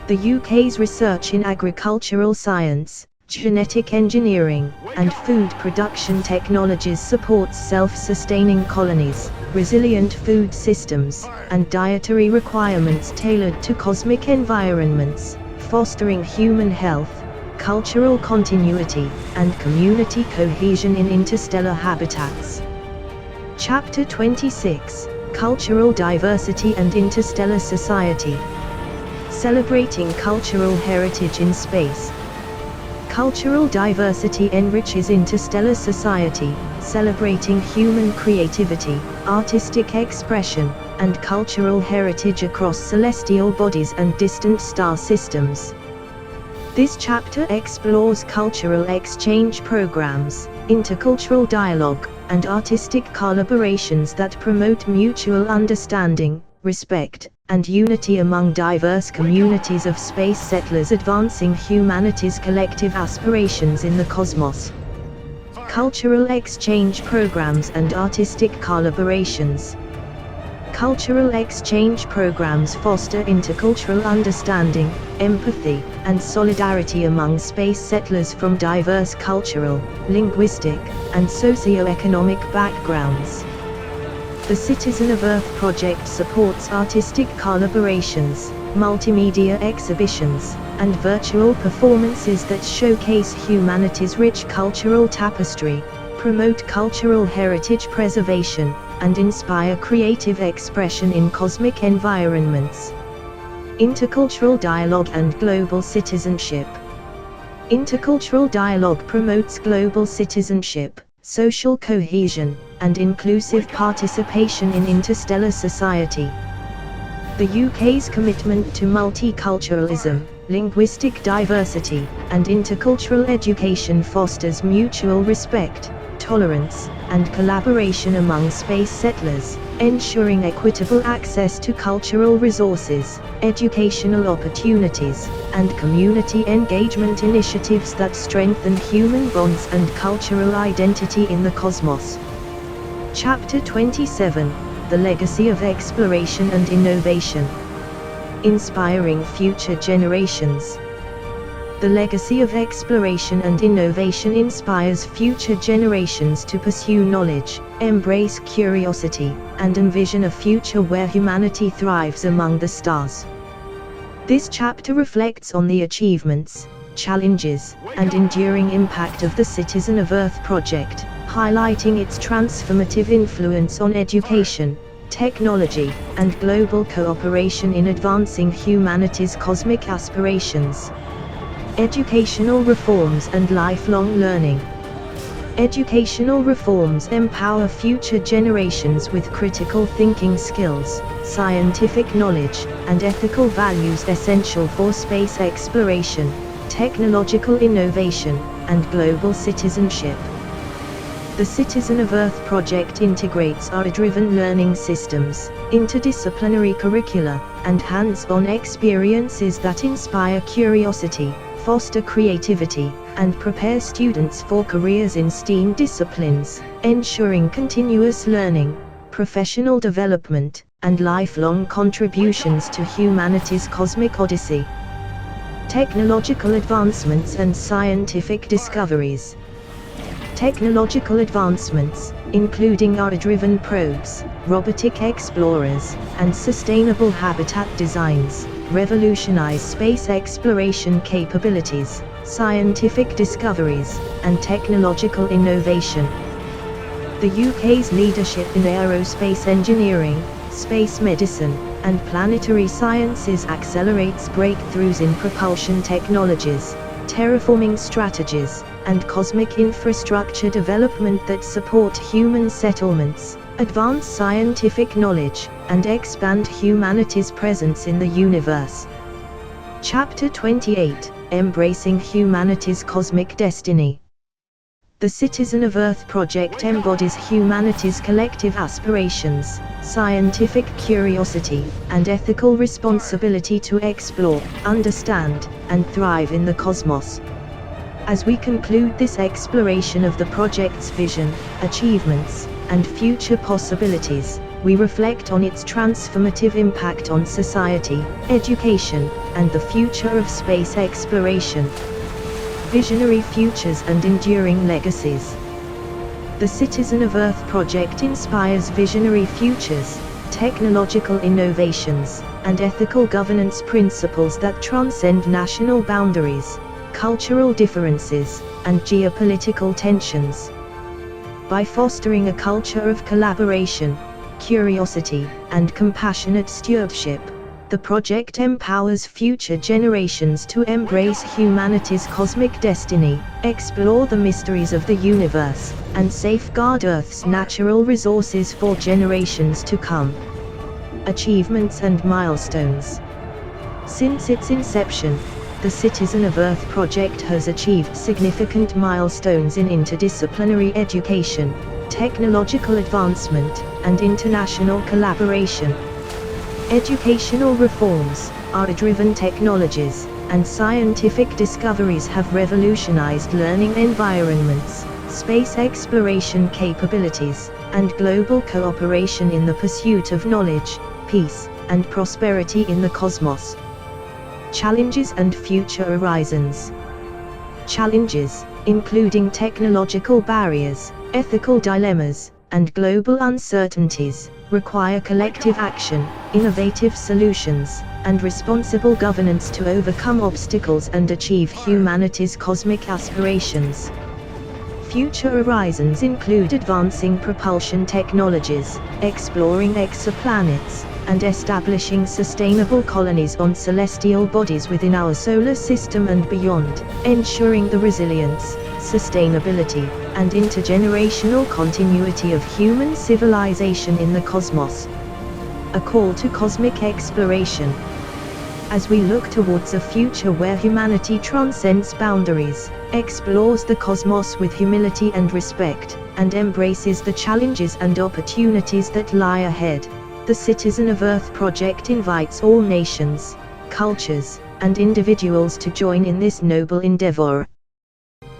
The UK's research in agricultural science, genetic engineering, and food production technologies supports self-sustaining colonies, resilient food systems, and dietary requirements tailored to cosmic environments, fostering human health, cultural continuity, and community cohesion in interstellar habitats. Chapter 26, Cultural Diversity and Interstellar Society. Celebrating cultural heritage in space. Cultural diversity enriches interstellar society, celebrating human creativity, artistic expression, and cultural heritage across celestial bodies and distant star systems. This chapter explores cultural exchange programs, intercultural dialogue, and artistic collaborations that promote mutual understanding, respect, and unity among diverse communities of space settlers advancing humanity's collective aspirations in the cosmos. Cultural exchange programs and artistic collaborations. Cultural exchange programs foster intercultural understanding, empathy, and solidarity among space settlers from diverse cultural, linguistic, and socio-economic backgrounds. The Citizen of Earth project supports artistic collaborations, multimedia exhibitions, and virtual performances that showcase humanity's rich cultural tapestry, promote cultural heritage preservation, and inspire creative expression in cosmic environments. Intercultural dialogue and global citizenship. Intercultural dialogue promotes global citizenship, social cohesion, and inclusive participation in interstellar society. The UK's commitment to multiculturalism, linguistic diversity, and intercultural education fosters mutual respect, tolerance, and collaboration among space settlers, ensuring equitable access to cultural resources, educational opportunities, and community engagement initiatives that strengthen human bonds and cultural identity in the cosmos. Chapter 27, The Legacy of Exploration and Innovation. Inspiring Future Generations. The legacy of exploration and innovation inspires future generations to pursue knowledge, embrace curiosity, and envision a future where humanity thrives among the stars. This chapter reflects on the achievements, challenges, and enduring impact of the Citizen of Earth project, highlighting its transformative influence on education, technology, and global cooperation in advancing humanity's cosmic aspirations. Educational reforms and lifelong learning. Educational reforms empower future generations with critical thinking skills, scientific knowledge, and ethical values essential for space exploration, technological innovation, and global citizenship. The Citizen of Earth project integrates AI-driven learning systems, interdisciplinary curricula, and hands-on experiences that inspire curiosity, foster creativity, and prepare students for careers in STEAM disciplines, ensuring continuous learning, professional development, and lifelong contributions to humanity's cosmic odyssey. Technological advancements and scientific discoveries. Technological advancements, including AI-driven probes, robotic explorers, and sustainable habitat designs, revolutionize space exploration capabilities, scientific discoveries, and technological innovation. The UK's leadership in aerospace engineering, space medicine, and planetary sciences accelerates breakthroughs in propulsion technologies, terraforming strategies, and cosmic infrastructure development that support human settlements, advance scientific knowledge, and expand humanity's presence in the universe. Chapter 28, Embracing Humanity's Cosmic Destiny. The Citizen of Earth project embodies humanity's collective aspirations, scientific curiosity, and ethical responsibility to explore, understand, and thrive in the cosmos. As we conclude this exploration of the project's vision, achievements, and future possibilities, we reflect on its transformative impact on society, education, and the future of space exploration. Visionary futures and enduring legacies. The Citizen of Earth project inspires visionary futures, technological innovations, and ethical governance principles that transcend national boundaries, cultural differences, and geopolitical tensions. By fostering a culture of collaboration, curiosity, and compassionate stewardship, The project empowers future generations to embrace humanity's cosmic destiny, explore the mysteries of the universe, and safeguard Earth's natural resources for generations to come. Achievements and milestones. Since its inception, the Citizen of Earth project has achieved significant milestones in interdisciplinary education, technological advancement, and international collaboration. Educational reforms, AI-driven technologies, and scientific discoveries have revolutionized learning environments, space exploration capabilities, and global cooperation in the pursuit of knowledge, peace, and prosperity in the cosmos. Challenges and future horizons. Challenges, including technological barriers, ethical dilemmas, and global uncertainties, require collective action, innovative solutions, and responsible governance to overcome obstacles and achieve humanity's cosmic aspirations. Future horizons include advancing propulsion technologies, exploring exoplanets, and establishing sustainable colonies on celestial bodies within our solar system and beyond, ensuring the resilience, sustainability, and intergenerational continuity of human civilization in the cosmos. A call to cosmic exploration. As we look towards a future where humanity transcends boundaries, explores the cosmos with humility and respect, and embraces the challenges and opportunities that lie ahead, the Citizen of Earth project invites all nations, cultures, and individuals to join in this noble endeavor.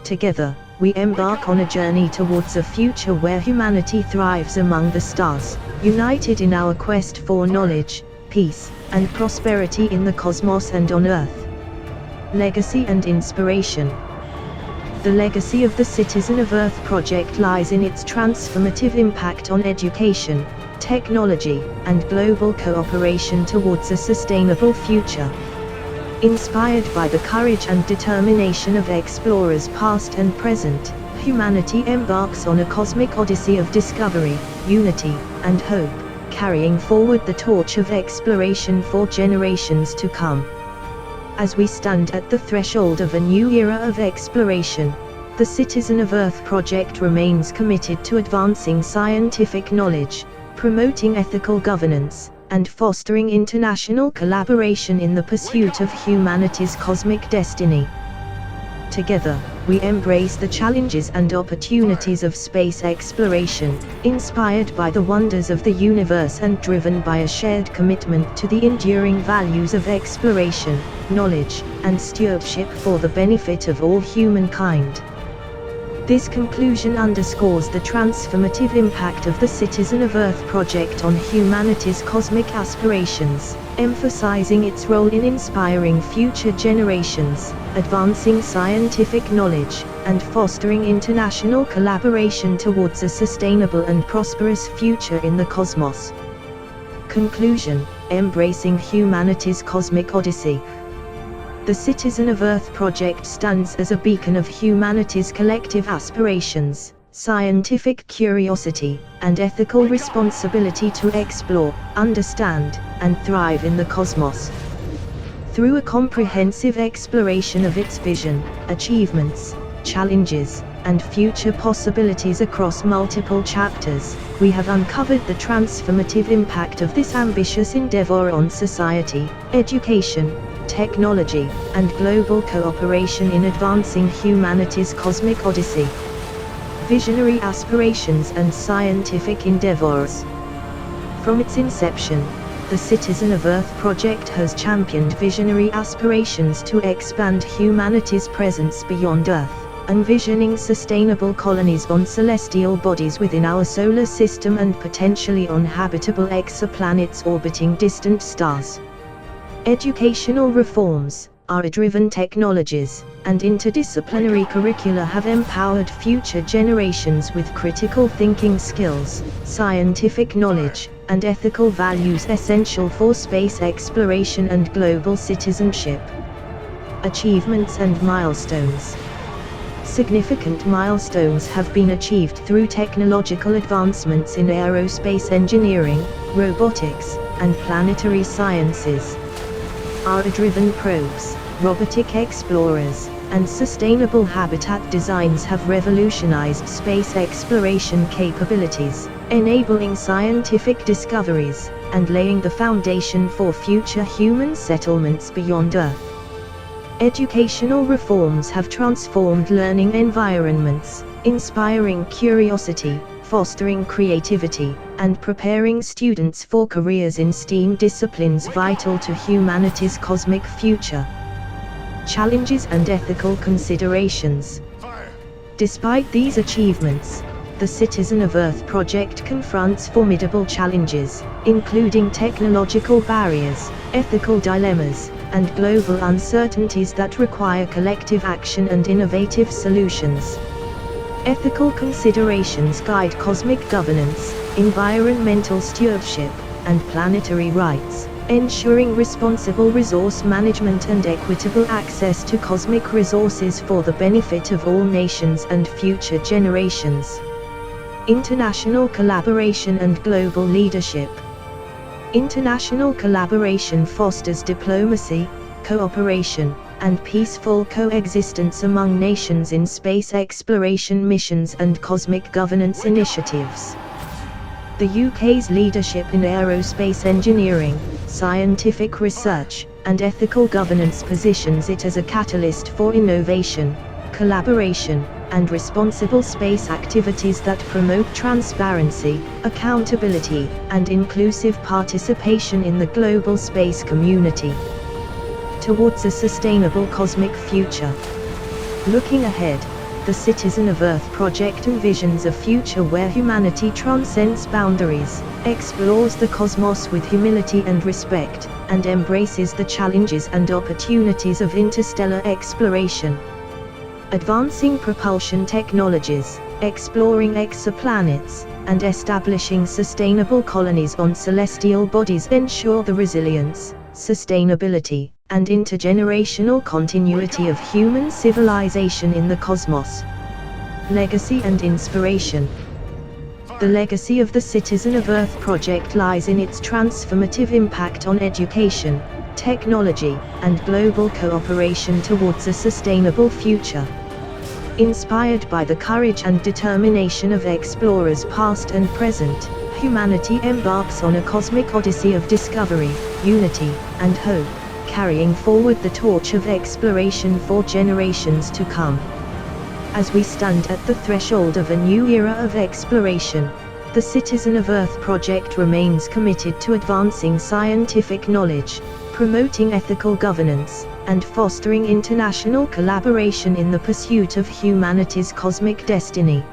Together, we embark on a journey towards a future where humanity thrives among the stars, united in our quest for knowledge, peace, and prosperity in the cosmos and on Earth. Legacy and inspiration. The legacy of the Citizen of Earth project lies in its transformative impact on education, technology, and global cooperation towards a sustainable future. Inspired by the courage and determination of explorers past and present, humanity embarks on a cosmic odyssey of discovery, unity, and hope, carrying forward the torch of exploration for generations to come. As we stand at the threshold of a new era of exploration, the Citizen of Earth project remains committed to advancing scientific knowledge, promoting ethical governance, and fostering international collaboration in the pursuit of humanity's cosmic destiny. Together, we embrace the challenges and opportunities of space exploration, inspired by the wonders of the universe and driven by a shared commitment to the enduring values of exploration, knowledge, and stewardship for the benefit of all humankind. This conclusion underscores the transformative impact of the Citizen of Earth project on humanity's cosmic aspirations, emphasizing its role in inspiring future generations, advancing scientific knowledge, and fostering international collaboration towards a sustainable and prosperous future in the cosmos. Conclusion: embracing humanity's cosmic odyssey. The Citizen of Earth project stands as a beacon of humanity's collective aspirations, scientific curiosity, and ethical responsibility to explore, understand, and thrive in the cosmos. Through a comprehensive exploration of its vision, achievements, challenges, and future possibilities across multiple chapters, we have uncovered the transformative impact of this ambitious endeavor on society, education, technology, and global cooperation in advancing humanity's cosmic odyssey. Visionary aspirations and scientific endeavors. From its inception, the Citizen of Earth project has championed visionary aspirations to expand humanity's presence beyond Earth, envisioning sustainable colonies on celestial bodies within our solar system and potentially on habitable exoplanets orbiting distant stars. Educational reforms, AI-driven technologies, and interdisciplinary curricula have empowered future generations with critical thinking skills, scientific knowledge, and ethical values essential for space exploration and global citizenship. Achievements and milestones. Significant milestones have been achieved through technological advancements in aerospace engineering, robotics, and planetary sciences. AI-driven probes, robotic explorers, and sustainable habitat designs have revolutionized space exploration capabilities, enabling scientific discoveries, and laying the foundation for future human settlements beyond Earth. Educational reforms have transformed learning environments, inspiring curiosity, fostering creativity, and preparing students for careers in STEAM disciplines vital to humanity's cosmic future. Challenges and ethical considerations. Despite these achievements, the Citizen of Earth project confronts formidable challenges, including technological barriers, ethical dilemmas, and global uncertainties that require collective action and innovative solutions. Ethical considerations guide cosmic governance, environmental stewardship, and planetary rights, ensuring responsible resource management and equitable access to cosmic resources for the benefit of all nations and future generations. International collaboration and global leadership. International collaboration fosters diplomacy, cooperation, and peaceful coexistence among nations in space exploration missions and cosmic governance initiatives. The UK's leadership in aerospace engineering, scientific research, and ethical governance positions it as a catalyst for innovation, collaboration, and responsible space activities that promote transparency, accountability, and inclusive participation in the global space community. Towards a sustainable cosmic future. Looking ahead, the Citizen of Earth project envisions a future where humanity transcends boundaries, explores the cosmos with humility and respect, and embraces the challenges and opportunities of interstellar exploration. Advancing propulsion technologies, exploring exoplanets, and establishing sustainable colonies on celestial bodies ensure the resilience, sustainability, and intergenerational continuity of human civilization in the cosmos. Legacy and inspiration. The legacy of the Citizen of Earth project lies in its transformative impact on education, technology, and global cooperation towards a sustainable future. Inspired by the courage and determination of explorers past and present, humanity embarks on a cosmic odyssey of discovery, unity, and hope, carrying forward the torch of exploration for generations to come. As we stand at the threshold of a new era of exploration, the Citizen of Earth project remains committed to advancing scientific knowledge, promoting ethical governance, and fostering international collaboration in the pursuit of humanity's cosmic destiny.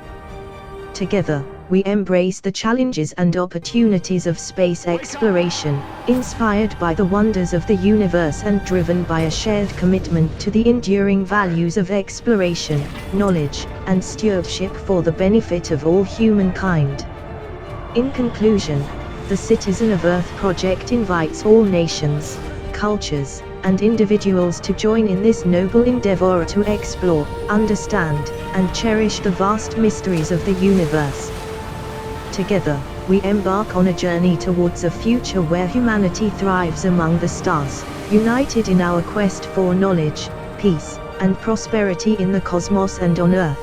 Together, we embrace the challenges and opportunities of space exploration, inspired by the wonders of the universe and driven by a shared commitment to the enduring values of exploration, knowledge, and stewardship for the benefit of all humankind. In conclusion, the Citizen of Earth project invites all nations, cultures, and individuals to join in this noble endeavor to explore, understand, and cherish the vast mysteries of the universe. Together, we embark on a journey towards a future where humanity thrives among the stars, united in our quest for knowledge, peace, and prosperity in the cosmos and on Earth.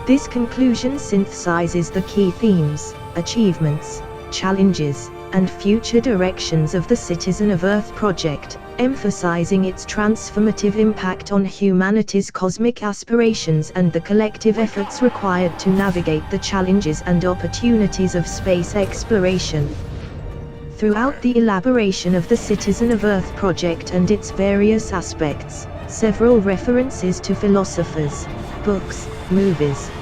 This conclusion synthesizes the key themes, achievements, challenges, and future directions of the Citizen of Earth project, emphasizing its transformative impact on humanity's cosmic aspirations and the collective efforts required to navigate the challenges and opportunities of space exploration. Throughout the elaboration of the Citizen of Earth project and its various aspects, several references to philosophers, books, movies,